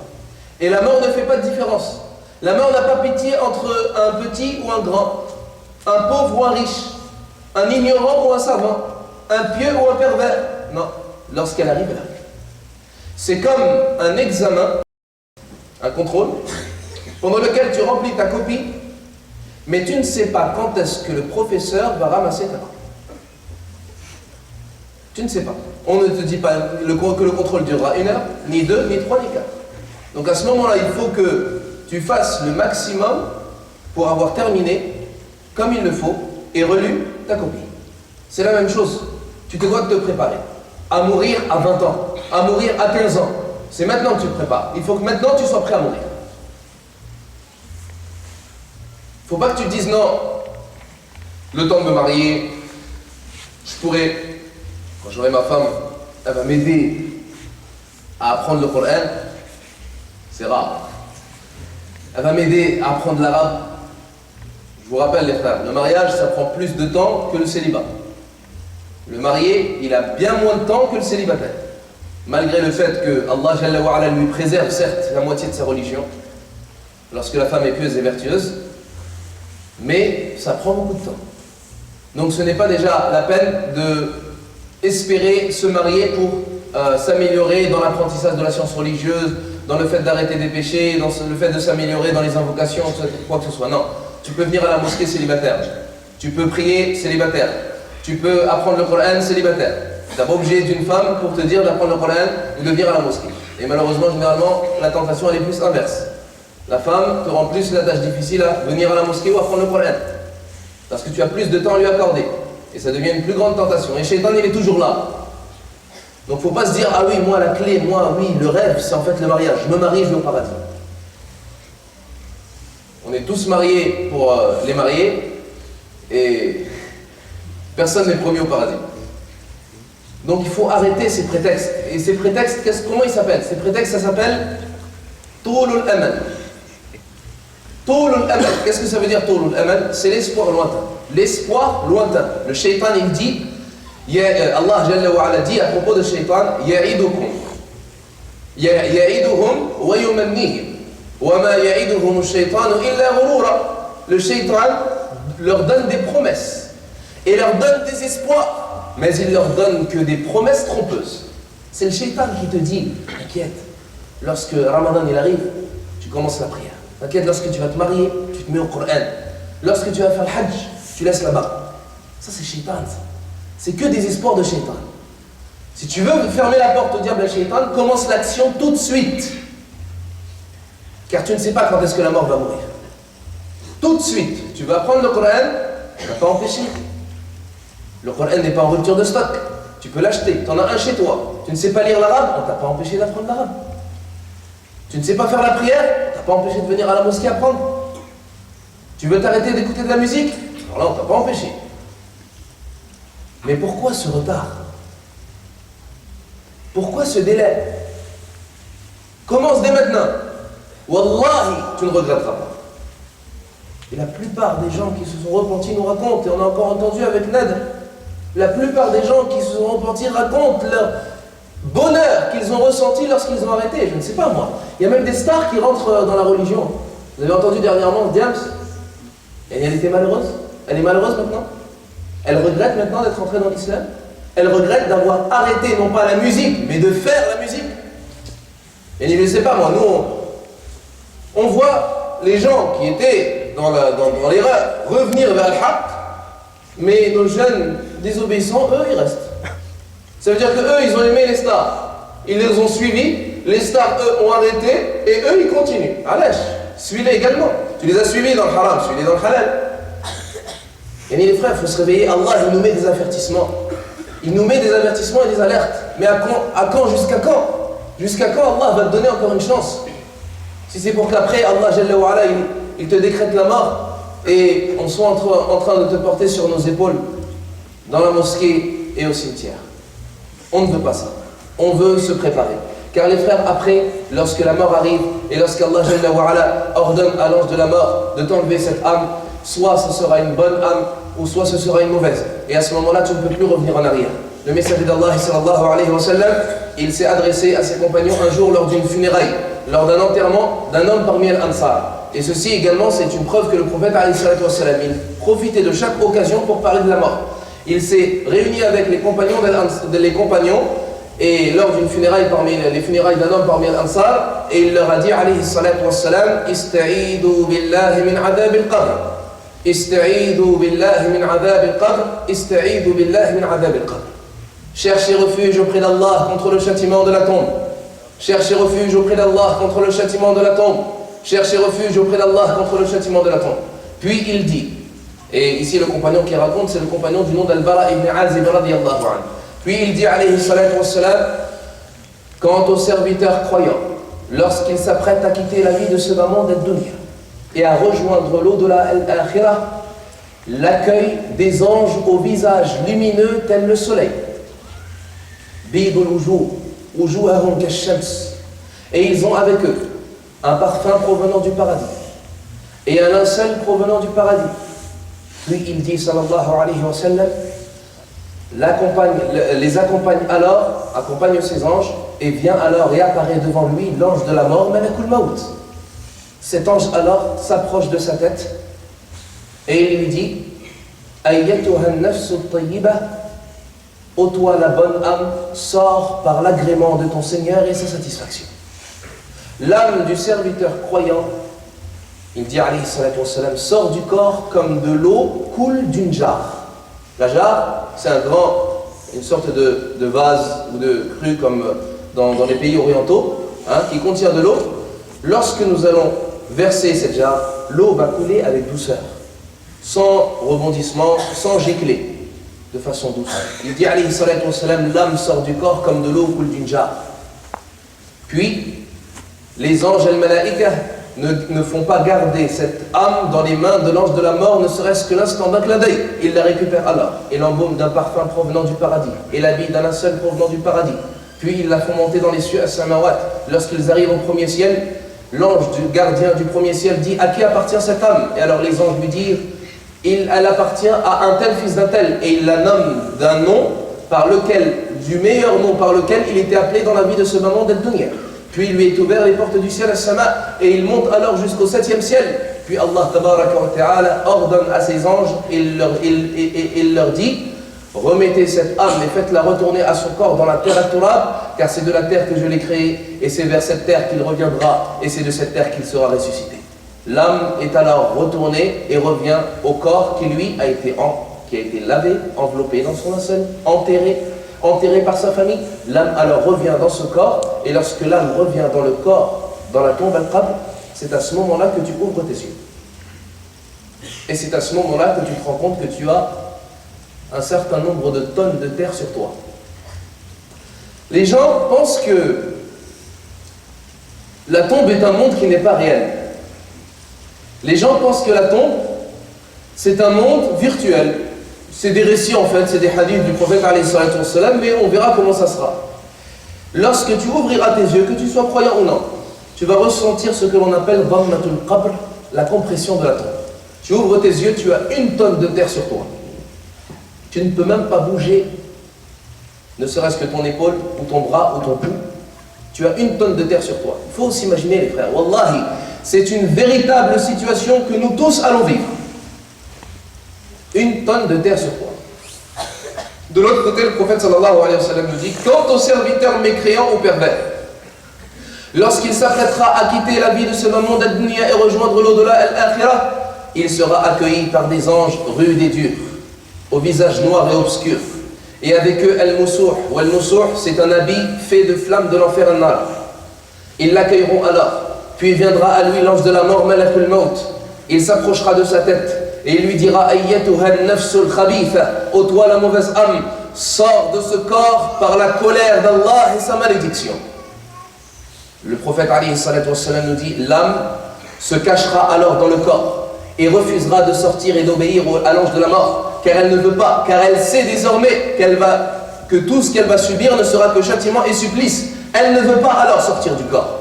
Et la mort ne fait pas de différence. La mort n'a pas pitié entre un petit ou un grand, un pauvre ou un riche, un ignorant ou un savant, un pieux ou un pervers. Non, lorsqu'elle arrive, elle arrive. C'est comme un examen, un contrôle, pendant lequel tu remplis ta copie, mais tu ne sais pas quand est-ce que le professeur va ramasser ta copie. Tu ne sais pas. On ne te dit pas que le contrôle durera 1 heure, ni 2, ni 3, ni 4. Donc à ce moment-là, il faut que tu fasses le maximum pour avoir terminé comme il le faut et relu ta copie. C'est la même chose. Tu te dois de te préparer à mourir à 20 ans, à mourir à 15 ans. C'est maintenant que tu te prépares. Il faut que maintenant tu sois prêt à mourir. Il ne faut pas que tu te dises non, le temps de me marier, je pourrais, quand j'aurai ma femme, elle va m'aider à apprendre le Coran. C'est rare. Elle va m'aider à apprendre l'arabe. Je vous rappelle les frères, le mariage ça prend plus de temps que le célibat. Le marié, il a bien moins de temps que le célibataire. Malgré le fait que Allah Jalla wa Ala lui préserve certes la moitié de sa religion, lorsque la femme est pieuse et vertueuse, mais ça prend beaucoup de temps. Donc ce n'est pas déjà la peine d'espérer se marier pour s'améliorer dans l'apprentissage de la science religieuse, dans le fait d'arrêter des péchés, dans le fait de s'améliorer dans les invocations, quoi que ce soit. Non, tu peux venir à la mosquée célibataire, tu peux prier célibataire, tu peux apprendre le Coran célibataire. Tu n'es pas obligé d'une femme pour te dire d'apprendre le Coran ou de venir à la mosquée. Et malheureusement, généralement, la tentation elle est plus inverse. La femme te rend plus la tâche difficile à venir à la mosquée ou à apprendre le Coran. Parce que tu as plus de temps à lui accorder. Et ça devient une plus grande tentation. Et Shaitan, il est toujours là. Donc il ne faut pas se dire, ah oui, moi la clé, moi oui, le rêve, c'est en fait le mariage. Je me marie, je vais au paradis. On est tous mariés pour les mariés et personne n'est promis au paradis. Donc il faut arrêter ces prétextes. Et ces prétextes, comment ils s'appellent? Ces prétextes, ça s'appelle Toulul Aman. Toulul amal. Qu'est-ce que ça veut dire Toulul amal? C'est l'espoir lointain. L'espoir lointain. Le shaitan il dit, Allah Jalla wa Ala dit à propos de shaitan, ya'idukum. Ya'iduhum wa yumannihim. Wa ma ya'iduhum ash-shaytanu illa ghurura. Le shaitan leur donne des promesses et leur donne des espoirs, mais il leur donne que des promesses trompeuses. C'est le shaitan qui te dit, t'inquiète, lorsque Ramadan il arrive, tu commences la prière. T'inquiète, lorsque tu vas te marier, tu te mets au Coran. Lorsque tu vas faire le hajj, tu laisses là-bas. Ça c'est shaitan. C'est que des espoirs de shaitan. Si tu veux fermer la porte au diable et au shaitan, commence l'action tout de suite. Car tu ne sais pas quand est-ce que la mort va mourir. Tout de suite, tu vas prendre le Coran, tu n'as pas empêché. Le Coran n'est pas en rupture de stock. Tu peux l'acheter, tu en as un chez toi. Tu ne sais pas lire l'arabe, on ne t'a pas empêché d'apprendre l'arabe. Tu ne sais pas faire la prière, on ne t'a pas empêché de venir à la mosquée apprendre. Tu veux t'arrêter d'écouter de la musique, alors là on ne t'a pas empêché. Mais pourquoi ce retard? Pourquoi ce délai? Commence dès maintenant. Wallahi, tu ne regretteras pas. Et la plupart des gens qui se sont repentis nous racontent, et on a encore entendu avec Nad, la plupart des gens qui se sont repentis racontent leur bonheur qu'ils ont ressenti lorsqu'ils ont arrêté. Je ne sais pas moi. Il y a même des stars qui rentrent dans la religion. Vous avez entendu dernièrement Diams? Et elle était malheureuse. Elle est malheureuse maintenant. Elle regrette maintenant d'être entrée dans l'islam. Elle regrette d'avoir arrêté, non pas la musique, mais de faire la musique. Et je ne sais pas moi, nous on voit les gens qui étaient dans l'erreur revenir vers le haqq, mais nos jeunes désobéissants, eux, ils restent. Ça veut dire qu'eux, ils ont aimé les stars. Ils les ont suivis, les stars, eux, ont arrêté, et eux, ils continuent. Allez, suis-les également. Tu les as suivis dans le haram, suis-les dans le halal. Et les frères, il faut se réveiller. Allah, il nous met des avertissements. Il nous met des avertissements et des alertes. Mais à quand? Jusqu'à quand? Jusqu'à quand Allah va te donner encore une chance? Si c'est pour qu'après, Allah, Jalla wa Ala, il te décrète la mort, et on soit en train de te porter sur nos épaules, dans la mosquée et au cimetière. On ne veut pas ça. On veut se préparer. Car les frères, après, lorsque la mort arrive, et lorsqu'Allah Jalla wa Ala ordonne à l'ange de la mort de t'enlever cette âme, soit ce sera une bonne âme, ou soit ce sera une mauvaise. Et à ce moment-là, tu ne peux plus revenir en arrière. Le messager d'Allah, sallallahu alayhi wa sallam, il s'est adressé à ses compagnons un jour lors d'une funéraille, lors d'un enterrement d'un homme parmi les Ansar. Et ceci également, c'est une preuve que le prophète, alayhi salatu wa sallam, il profitait de chaque occasion pour parler de la mort. Il s'est réuni avec les compagnons, et lors d'une funéraille parmi les funérailles d'un homme parmi les Ansar, et il leur a dit, alayhi salatu wa sallam, Ista'idhu billahi min adab al-qabr. Ista'idhu billahi min adab al-qabr. Ista'idhu billahi min adab al-qabr. Cherchez refuge auprès d'Allah contre le châtiment de la tombe. Cherchez refuge auprès d'Allah contre le châtiment de la tombe. Cherchez refuge auprès d'Allah contre le châtiment de la tombe. Puis il dit, et ici le compagnon qui raconte, c'est le compagnon du nom d'Al-Bara ibn Azib radiyallahu anhu. Puis il dit, alayhi salatu wassalam, quant aux serviteurs croyants, lorsqu'ils s'apprêtent à quitter la vie de ce moment d'ad-dunya et à rejoindre l'au-delà al-akhirah, l'accueil des anges au visage lumineux tel le soleil. Bidul wujuh, wujuhahum kash-shams. Et ils ont avec eux un parfum provenant du paradis et un linceul provenant du paradis. Puis il dit, sallallahu alayhi wa sallam, les accompagne alors, accompagne ces anges, et vient alors et apparaît devant lui l'ange de la mort, Malakul Maut. Cet ange alors s'approche de sa tête et il lui dit, Ayyatuha an-nafsu at-tayyibah, ô toi la bonne âme, sors par l'agrément de ton Seigneur et sa satisfaction. L'âme du serviteur croyant, il dit alayhi salatu wassalam, sort du corps comme de l'eau coule d'une jarre. La jarre, c'est une sorte de vase ou de crue comme dans les pays orientaux, qui contient de l'eau. Lorsque nous allons verser cette jarre, l'eau va couler avec douceur, sans rebondissement, sans gicler, de façon douce. Il dit alayhi salatu wassalam, l'âme sort du corps comme de l'eau coule d'une jarre. Puis, les anges et les malaïkas ne font pas garder cette âme dans les mains de l'ange de la mort, ne serait-ce que l'instant d'un clin d'œil. Ils la récupèrent alors, et l'embaument d'un parfum provenant du paradis, et l'habillent d'un linceul provenant du paradis. Puis ils la font monter dans les cieux à Samawat. Lorsqu'ils arrivent au premier ciel, l'ange du gardien du premier ciel dit: à qui appartient cette âme? Et alors les anges lui disent: elle appartient à un tel fils d'un tel, et il la nomme d'un nom par lequel, du meilleur nom par lequel il était appelé dans la vie de ce moment d'Ad-Dunya. Puis il lui est ouvert les portes du ciel as-sama, et il monte alors jusqu'au 7e ciel. Puis Allah tabaraka wa ta'ala ordonne à ses anges, il leur dit: remettez cette âme et faites-la retourner à son corps dans la terre at-Turab, car c'est de la terre que je l'ai créée, et c'est vers cette terre qu'il reviendra, et c'est de cette terre qu'il sera ressuscité. L'âme est alors retournée et revient au corps qui lui a été lavé, enveloppé dans son linceul, enterré par sa famille. L'âme alors revient dans ce corps, et lorsque l'âme revient dans le corps, dans la tombe al-Qabr, c'est à ce moment-là que tu ouvres tes yeux. Et c'est à ce moment-là que tu te rends compte que tu as un certain nombre de tonnes de terre sur toi. Les gens pensent que la tombe est un monde qui n'est pas réel. Les gens pensent que la tombe, c'est un monde virtuel. C'est des récits en fait, c'est des hadiths du prophète alayhi salatu wassalam, mais on verra comment ça sera. Lorsque tu ouvriras tes yeux, que tu sois croyant ou non, tu vas ressentir ce que l'on appelle dhammatul qabr, la compression de la tombe. Tu ouvres tes yeux, tu as 1 tonne de terre sur toi. Tu ne peux même pas bouger, ne serait-ce que ton épaule, ou ton bras, ou ton cou. Tu as 1 tonne de terre sur toi. Il faut s'imaginer les frères, wallahi, c'est une véritable situation que nous tous allons vivre. 1 tonne de terre sur toi. De l'autre côté, le prophète sallallahu alayhi wa sallam nous dit: quant au serviteur mécréant ou pervers, lorsqu'il s'apprêtera à quitter la vie de ce moment d'ad-dunya et rejoindre l'au-delà al-akhirah, il sera accueilli par des anges rudes et durs, au visage noir et obscur, et avec eux al-musuh, ou al-musuh, c'est un habit fait de flammes de l'enfer al-nar. Ils l'accueilleront alors, puis viendra à lui l'ange de la mort, malakul maut. Il s'approchera de sa tête et il lui dira: ayyatuha an-nafsul khabitha, ô toi la mauvaise âme, sors de ce corps par la colère d'Allah et sa malédiction. Le prophète alayhi salatu wassalam nous dit: l'âme se cachera alors dans le corps et refusera de sortir et d'obéir à l'ange de la mort, car elle ne veut pas, car elle sait désormais que tout ce qu'elle va subir ne sera que châtiment et supplice. Elle ne veut pas alors sortir du corps.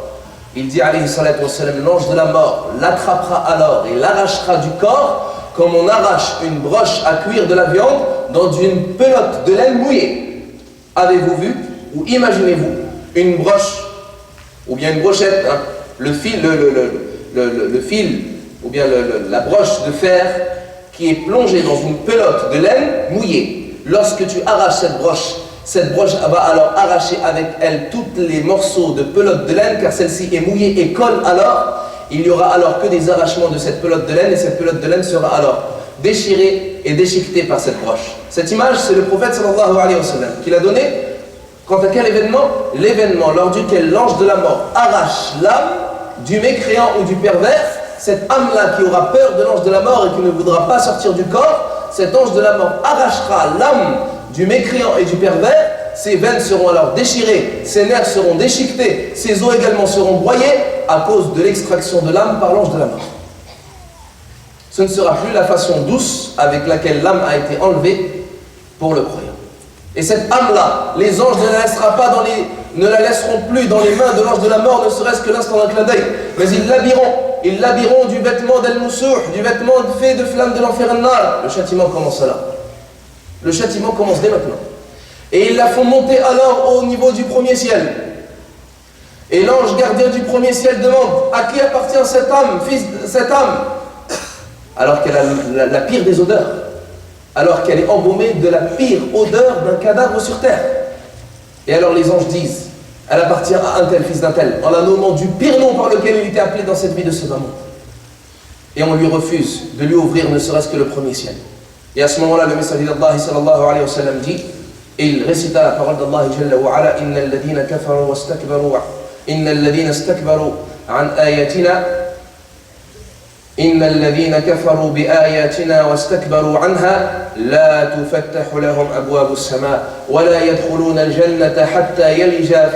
Il dit alayhi salatu wassalam: l'ange de la mort l'attrapera alors et l'arrachera du corps comme on arrache une broche à cuire de la viande dans une pelote de laine mouillée. Avez-vous vu, ou imaginez-vous, une broche, ou bien une brochette, hein, le fil, ou bien la broche de fer qui est plongée dans une pelote de laine mouillée. Lorsque tu arraches cette broche va alors arracher avec elle tous les morceaux de pelote de laine, car celle-ci est mouillée et colle alors. Il n'y aura alors que des arrachements de cette pelote de laine, et cette pelote de laine sera alors déchirée et déchiquetée par cette broche. Cette image, c'est le prophète sallallahu alayhi wa sallam qui l'a donnée. Quant à quel événement? L'événement lors duquel l'ange de la mort arrache l'âme du mécréant ou du pervers. Cette âme-là qui aura peur de l'ange de la mort et qui ne voudra pas sortir du corps, cet ange de la mort arrachera l'âme du mécréant et du pervers. Ses veines seront alors déchirées, ses nerfs seront déchiquetés, ses os également seront broyés à cause de l'extraction de l'âme par l'ange de la mort. Ce ne sera plus la façon douce avec laquelle l'âme a été enlevée pour le croyant. Et cette âme-là, les anges ne la laisseront plus dans les mains de l'ange de la mort, ne serait-ce que l'instant d'un clin d'œil, mais ils l'habilleront du vêtement d'al-musuh, du vêtement fait de flammes de l'enfer al-nar. Le châtiment commence là. Le châtiment commence dès maintenant. Et ils la font monter alors au niveau du premier ciel. Et l'ange gardien du premier ciel demande: à qui appartient cette âme, cette âme? Alors qu'elle a la pire des odeurs, alors qu'elle est embaumée de la pire odeur d'un cadavre sur terre. Et alors les anges disent: elle appartient à un tel, fils d'un tel, en la nommant du pire nom par lequel il était appelé dans cette vie de ce monde. Et on lui refuse de lui ouvrir ne serait-ce que le premier ciel. Et à ce moment-là, le messager d'Allah sallallahu alayhi wa sallam dit, et il récita la parole d'Allah jalla wa ala: innal ladhina kafaru wastakbaru innal ladhina istakbaru an ayatina innal ladhina kafaru bi ayatina wastakbaru anha la tufattahu lahum abwabu as-sama wa la yadkhuluna al-jannata hatta yalija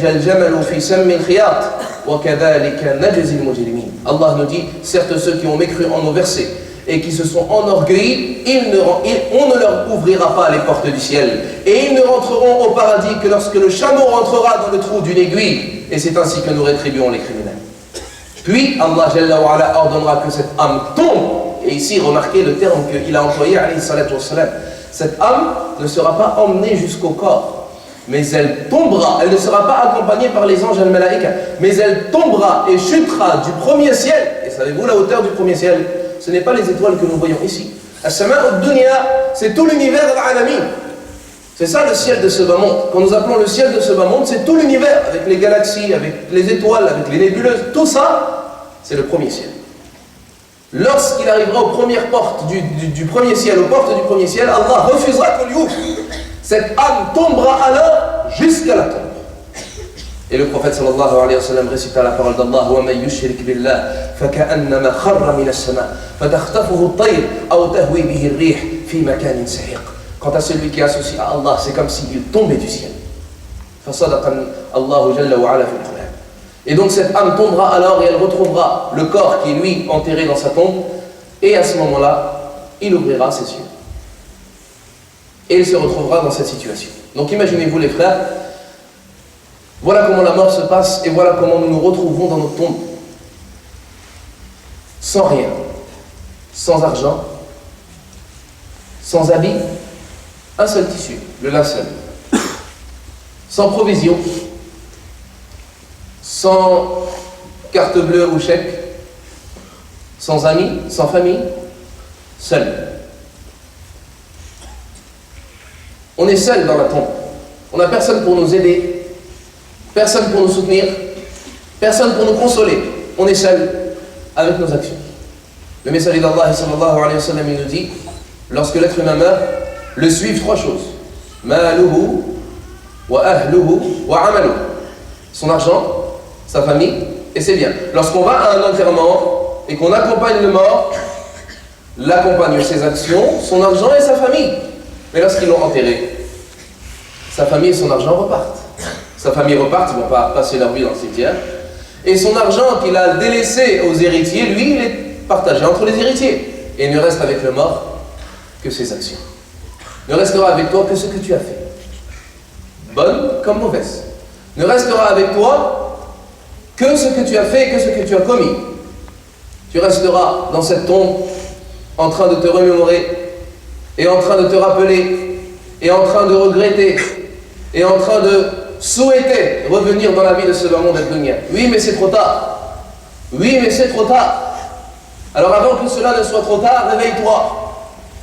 al-jamalu fi sammi al-khiyat wa kadhalika najzi al-mujrimin. Allah nous dit: certes ceux qui ont mécru en nos versets et qui se sont enorgueillis, on ne leur ouvrira pas les portes du ciel. Et ils ne rentreront au paradis que lorsque le chameau rentrera dans le trou d'une aiguille. Et c'est ainsi que nous rétribuons les criminels. Puis Allah Jalla wa Ala ordonnera que cette âme tombe. Et ici, remarquez le terme qu'il a employé, alayhi salatu wassalam. Cette âme ne sera pas emmenée jusqu'au corps, mais elle tombera. Elle ne sera pas accompagnée par les anges al-malaïka, mais elle tombera et chutera du premier ciel. Et savez-vous la hauteur du premier ciel? Ce n'est pas les étoiles que nous voyons ici. As-sama ad-dunya, c'est tout l'univers al-alamin. C'est ça le ciel de ce bas monde. Quand nous appelons le ciel de ce bas monde, c'est tout l'univers, avec les galaxies, avec les étoiles, avec les nébuleuses. Tout ça, c'est le premier ciel. Lorsqu'il arrivera aux premières portes du premier ciel, aux portes du premier ciel, Allah refusera qu'on lui ouvre. Cette âme tombera alors jusqu'à la tombe. Et le prophète sallallahu alayhi wa sallam récita la parole d'Allah: wa man yushrik billah faka'annama kharra min as-sama' fatakhtafuhu at-tayr aw tahwi bihi ar-rih fi makanin sahiq. Quant à celui qui associe à Allah, c'est comme s'il tombait du ciel. Fasadaqa Allahu jalla wa ala fil Qur'an. Et donc cette âme tombera alors et elle retrouvera le corps qui est lui enterré dans sa tombe, et à ce moment-là, il ouvrira ses yeux. Et il se retrouvera dans cette situation. Donc imaginez-vous les frères, voilà comment la mort se passe et voilà comment nous nous retrouvons dans notre tombe. Sans rien, sans argent, sans habit, un seul tissu, le linceul. Sans provision, sans carte bleue ou chèque, sans amis, sans famille, seul. On est seul dans la tombe. On n'a personne pour nous aider, personne pour nous soutenir, personne pour nous consoler. On est seul avec nos actions. Le messager d'Allah sallallahu alayhi wa sallam, il nous dit, lorsque l'être humain meurt, le suivent trois choses: maluhu wa ahluhu wa amaluhu. Son argent, sa famille et ses biens. Lorsqu'on va à un enterrement et qu'on accompagne le mort, l'accompagne ses actions, son argent et sa famille. Mais lorsqu'ils l'ont enterré, sa famille et son argent repartent. Sa famille repart, ils ne vont pas passer leur vie dans le cimetière. Et son argent qu'il a délaissé aux héritiers, lui, il est partagé entre les héritiers. Et il ne reste avec le mort que ses actions. Ne restera avec toi que ce que tu as fait, bonne comme mauvaise. Ne restera avec toi que ce que tu as fait et que ce que tu as commis. Tu resteras dans cette tombe en train de te remémorer et en train de te rappeler et en train de regretter et en train de souhaiter revenir dans la vie de ce bas monde ad-dunya. Oui, mais c'est trop tard. Oui, mais c'est trop tard. Alors avant que cela ne soit trop tard, réveille-toi.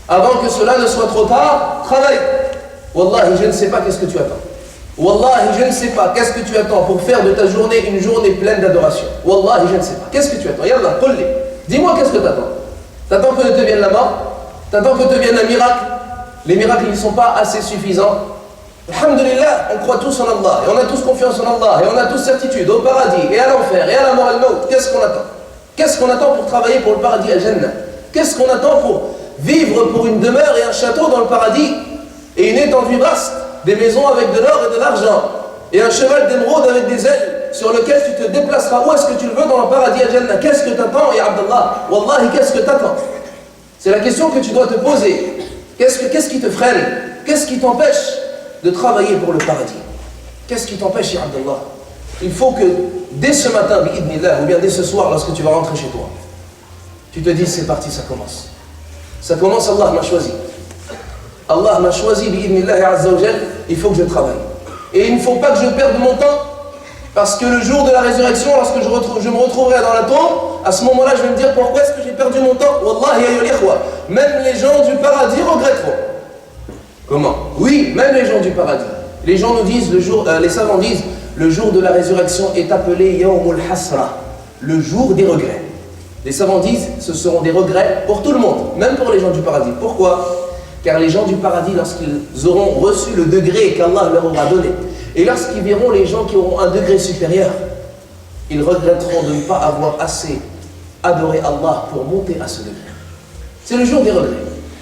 Avant que cela ne soit trop tard, travaille. Wallahi, je ne sais pas qu'est-ce que tu attends. Wallahi, je ne sais pas qu'est-ce que tu attends pour faire de ta journée une journée pleine d'adoration. Wallahi, je ne sais pas. Qu'est-ce que tu attends? Yallah, qulli. Dis-moi qu'est-ce que tu attends. T'attends que te vienne la mort? T'attends que te vienne un miracle? Les miracles, ils ne sont pas assez suffisants. Alhamdulillah, on croit tous en Allah et on a tous confiance en Allah et on a tous certitude au paradis et à l'enfer et à la mort al-maut. Qu'est-ce qu'on attend? Qu'est-ce qu'on attend pour travailler pour le paradis al-Jannah? Qu'est-ce qu'on attend pour vivre pour une demeure et un château dans le paradis et une étendue vaste, des maisons avec de l'or et de l'argent et un cheval d'émeraude avec des ailes sur lequel tu te déplaceras où est-ce que tu le veux dans le paradis al-Jannah? Qu'est-ce que t'attends, ya Abdallah? Wallahi, qu'est-ce que t'attends? C'est la question que tu dois te poser. Qu'est-ce qui te freine? Qu'est-ce qui t'empêche de travailler pour le paradis? Qu'est-ce qui t'empêche, ya Abdallah? Il faut que dès ce matin, bi'idnillah, ou bien dès ce soir, lorsque tu vas rentrer chez toi, tu te dises, c'est parti, ça commence. Ça commence, Allah m'a choisi. Allah m'a choisi, bi'idnillah azza wa jal, il faut que je travaille. Et il ne faut pas que je perde mon temps, parce que le jour de la résurrection, lorsque je me retrouverai dans la tombe, à ce moment-là, je vais me dire, pourquoi est-ce que j'ai perdu mon temps? Wallahi, ya ikhwa, même les gens du paradis regretteront. Comment? Oui, même les gens du paradis. Les gens nous disent, les savants disent, le jour de la résurrection est appelé Yawmul Hasra, le jour des regrets. Les savants disent, ce seront des regrets pour tout le monde, même pour les gens du paradis. Pourquoi? Car les gens du paradis, lorsqu'ils auront reçu le degré qu'Allah leur aura donné, et lorsqu'ils verront les gens qui auront un degré supérieur, ils regretteront de ne pas avoir assez adoré Allah pour monter à ce degré. C'est le jour des regrets.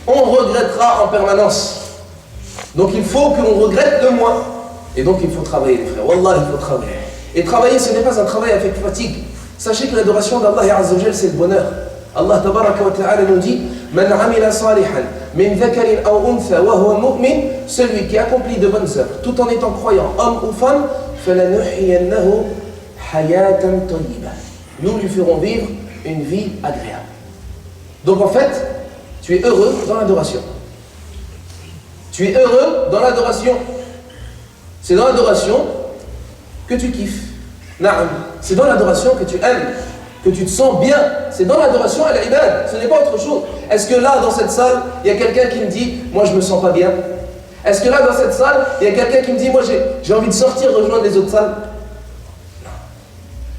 On regrettera en permanence. Donc il faut qu'on regrette le moins. Et donc il faut travailler, les frères. Wallah, il faut travailler. Et travailler, ce n'est pas un travail avec fatigue. Sachez que l'adoration d'Allah Azza wa Jal, c'est le bonheur. Allah tabaraka wa ta'ala nous dit: Man amila salihan min dhakarin aw untha wa huwa mu'min, celui qui accomplit de bonnes œuvres tout en étant croyant, homme ou femme, falanuhyiyannahu hayatan tayyiba nous lui ferons vivre une vie agréable. Donc en fait, tu es heureux dans l'adoration. Tu es heureux dans l'adoration. C'est dans l'adoration que tu kiffes. C'est dans l'adoration que tu aimes, que tu te sens bien. C'est dans l'adoration à l'ibad, ce n'est pas autre chose. Est-ce que là, dans cette salle, il y a quelqu'un qui me dit « Moi, je me sens pas bien » Est-ce que là, dans cette salle, il y a quelqu'un qui me dit « Moi, j'ai envie de sortir, rejoindre les autres salles »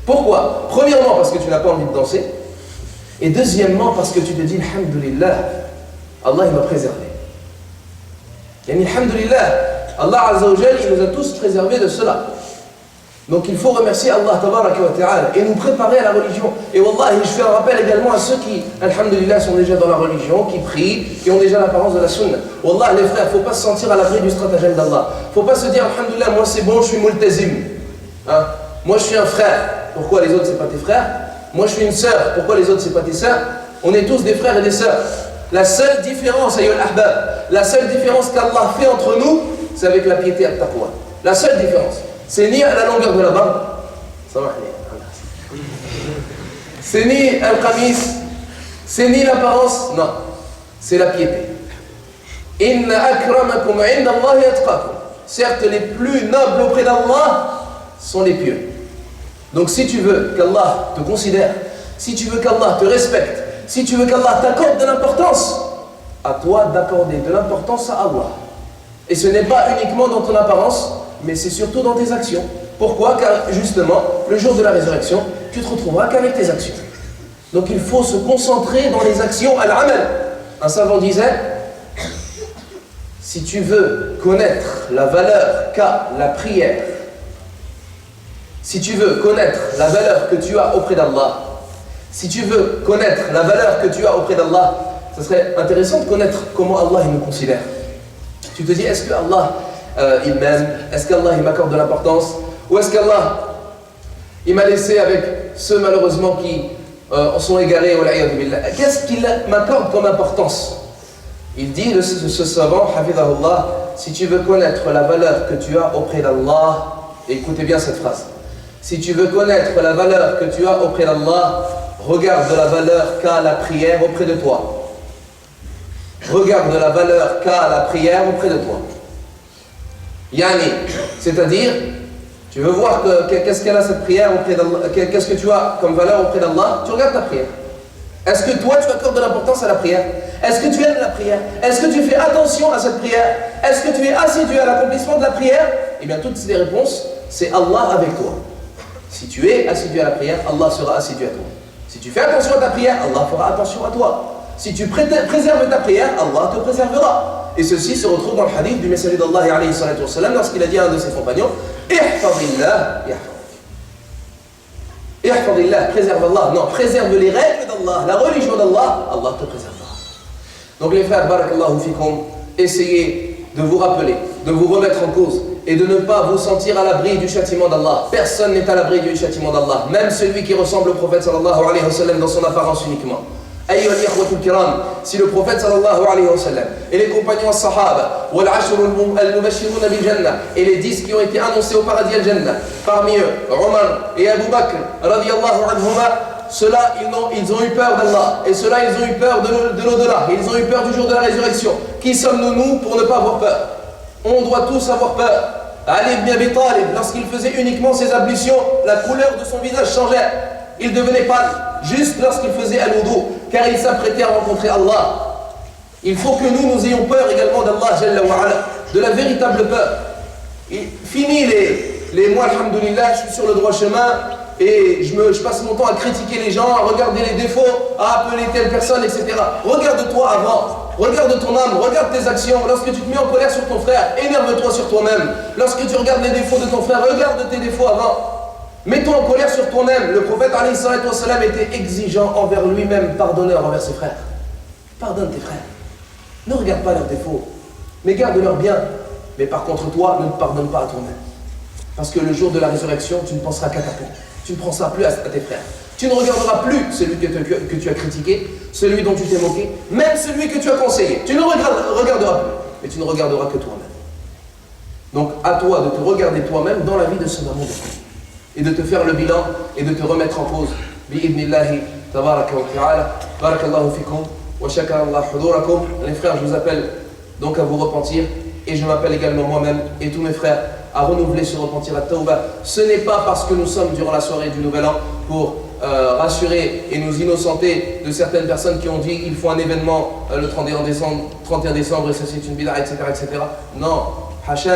Pourquoi? Premièrement, parce que tu n'as pas envie de danser. Et deuxièmement, parce que tu te dis « Alhamdulillah, Allah, il m'a préservé. » Yani, Alhamdulillah, Allah Azza wa Jal, il nous a tous préservés de cela. Donc il faut remercier Allah Tabaraka wa Ta'ala et nous préparer à la religion. Et Wallahi, je fais un rappel également à ceux qui, Alhamdulillah, sont déjà dans la religion, qui prient, qui ont déjà l'apparence de la sunna. Wallah, les frères, il ne faut pas se sentir à l'abri du stratagème d'Allah. Il ne faut pas se dire, Alhamdulillah, moi c'est bon, je suis multazim. Hein? Moi je suis un frère. Pourquoi les autres, c'est pas tes frères? Moi je suis une sœur. Pourquoi les autres, c'est pas tes sœurs? On est tous des frères et des sœurs. La seule différence, ayyul ahbab, la seule différence qu'Allah fait entre nous, c'est avec la piété et le taqwa. La seule différence. C'est ni à la longueur de la barbe, c'est ni un qamis, c'est ni l'apparence, non, c'est la piété. Inna akramakum inda Allahi atqakum. Certes, les plus nobles auprès d'Allah sont les pieux. Donc si tu veux qu'Allah te considère, si tu veux qu'Allah te respecte, si tu veux qu'Allah t'accorde de l'importance, à toi d'accorder de l'importance à Allah. Et ce n'est pas uniquement dans ton apparence, mais c'est surtout dans tes actions. Pourquoi? Car justement, le jour de la résurrection, tu te retrouveras qu'avec tes actions. Donc il faut se concentrer dans les actions al-amal. Un savant disait, si tu veux connaître la valeur qu'a la prière, si tu veux connaître la valeur que tu as auprès d'Allah, si tu veux connaître la valeur que tu as auprès d'Allah, ce serait intéressant de connaître comment Allah il nous considère. Tu te dis, est-ce que Allah il m'aime? Est-ce qu'Allah il m'accorde de l'importance? Ou est-ce qu'Allah il m'a laissé avec ceux malheureusement qui sont égarés? Qu'est-ce qu'il m'accorde comme importance? Il dit, ce savant, hafidhahullah, si tu veux connaître la valeur que tu as auprès d'Allah, écoutez bien cette phrase, si tu veux connaître la valeur que tu as auprès d'Allah, regarde la valeur qu'a la prière auprès de toi. Regarde la valeur qu'a la prière auprès de toi. Yani, c'est-à-dire, tu veux voir qu'est-ce qu'elle a cette prière auprès d'Allah, qu'est-ce que tu as comme valeur auprès d'Allah, tu regardes ta prière. Est-ce que toi tu accordes de l'importance à la prière? Est-ce que tu aimes la prière? Est-ce que tu fais attention à cette prière? Est-ce que tu es assidu à l'accomplissement de la prière? Eh bien toutes ces réponses, c'est Allah avec toi. Si tu es assidu à la prière, Allah sera assidu à toi. Si tu fais attention à ta prière, Allah fera attention à toi. Si tu préserves ta prière, Allah te préservera. Et ceci se retrouve dans le hadith du messager d'Allah lorsqu'il a dit à un de ses compagnons, Ihfadillah, Ihfadillah, préserve Allah. Non, préserve les règles d'Allah, la religion d'Allah, Allah te préservera. Donc les frères, barakallahu fikum, essayez de vous rappeler, de vous remettre en cause et de ne pas vous sentir à l'abri du châtiment d'Allah. Personne n'est à l'abri du châtiment d'Allah, même celui qui ressemble au prophète sallallahu alayhi wa sallam dans son apparence uniquement. Ayyuha al-ikhwatu al-kiram, si le prophète sallallahu alayhi wa sallam et les compagnons sahaba wal ashr al-mubashshirun bil jannah et les 10 qui ont été annoncés au paradis al-jannah, parmi eux Omar et Abu Bakr radiyallahu anhuma, ceux-là ils ont eu peur d'Allah et ceux-là ils ont eu peur de l'au-delà, ils ont eu peur du jour de la résurrection. Qui sommes-nous nous pour ne pas avoir peur? On doit tous avoir peur. Ali ibn Abi Talib, lorsqu'il faisait uniquement ses ablutions, la couleur de son visage changeait. Il devenait pâle, juste lorsqu'il faisait al-wudu, car il s'apprêtait à rencontrer Allah. Il faut que nous ayons peur également d'Allah Jalla wa Ala, de la véritable peur. Fini les mots, alhamdoulilah, je suis sur le droit chemin et je passe mon temps à critiquer les gens, à regarder les défauts, à appeler telle personne, etc. Regarde-toi avant. Regarde ton âme, regarde tes actions. Lorsque tu te mets en colère sur ton frère, énerve-toi sur toi-même. Lorsque tu regardes les défauts de ton frère, regarde tes défauts avant. Mets-toi en colère sur toi-même. Le prophète alayhi salatu wassalam était exigeant envers lui-même, pardonneur envers ses frères. Pardonne tes frères. Ne regarde pas leurs défauts, mais garde leurs biens. Mais par contre, toi, ne te pardonne pas à toi-même. Parce que le jour de la résurrection, tu ne penseras qu'à ta peau. Tu ne penseras plus à tes frères. Tu ne regarderas plus celui que tu as critiqué, celui dont tu t'es moqué, même celui que tu as conseillé. Tu ne regarderas plus, mais tu ne regarderas que toi-même. Donc à toi de te regarder toi-même dans la vie de ce moment de vie. Et de te faire le bilan et de te remettre en cause بإذن الله تبارك وتعالى. بارك الله فيكم وشكر الله حضوركم. Les frères, je vous appelle donc à vous repentir, et je m'appelle également moi-même et tous mes frères à renouveler ce repentir à Tawbah. Ce n'est pas parce que nous sommes durant la soirée du Nouvel An pour rassurer et nous innocenter de certaines personnes qui ont dit qu'il faut un événement le 31 décembre et ça c'est une bid'a, etc., etc. Non, Hachan,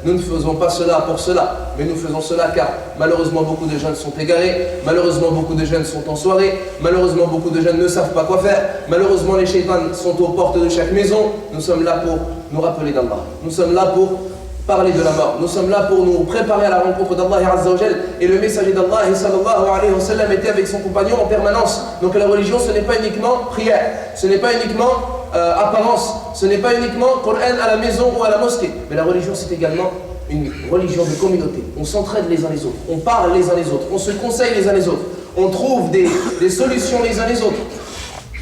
nous ne faisons pas cela pour cela, mais nous faisons cela car malheureusement beaucoup de jeunes sont égarés, malheureusement beaucoup de jeunes sont en soirée, malheureusement beaucoup de jeunes ne savent pas quoi faire, malheureusement les shaitans sont aux portes de chaque maison. Nous sommes là pour nous rappeler d'Allah, nous sommes là pour parler de la mort, nous sommes là pour nous préparer à la rencontre d'Allah Azza wa Jal. Et le messager d'Allah sallallahu alayhi wa sallam était avec son compagnon en permanence. Donc la religion, ce n'est pas uniquement prière, ce n'est pas uniquement apparence, ce n'est pas uniquement Coran à la maison ou à la mosquée, mais la religion c'est également une religion de communauté. On s'entraide les uns les autres, on parle les uns les autres, on se conseille les uns les autres, on trouve des solutions les uns les autres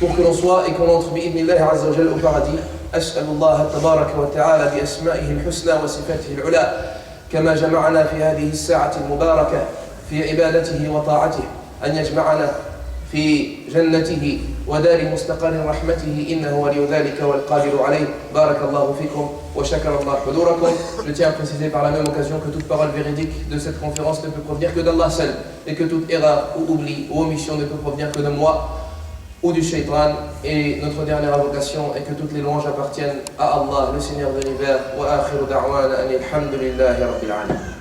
pour que l'on soit et qu'on entre bi'idhnillah azza wa jalla au paradis. أسأل الله تبارك وتعالى بأسمائه الحسنى وصفاته العلى كما جمعنا في هذه الساعة المباركة في عبادته وطاعته أن يجمعنا في جنته ودار مستقر رحمته إنه ولي ذلك والقادر عليه. بارك الله فيكم وشكر الله حضوركم. Je tiens à préciser par la même occasion que toute parole véridique de cette conférence ne peut provenir que d'Allah seul et que toute erreur ou oubli ou omission ne peut provenir que de moi ou du shaitan. Et notre dernière invocation est que toutes les louanges appartiennent à Allah, le Seigneur de l'univers. Wa akhiru da'wana anil hamdulillahi rabbil alamin.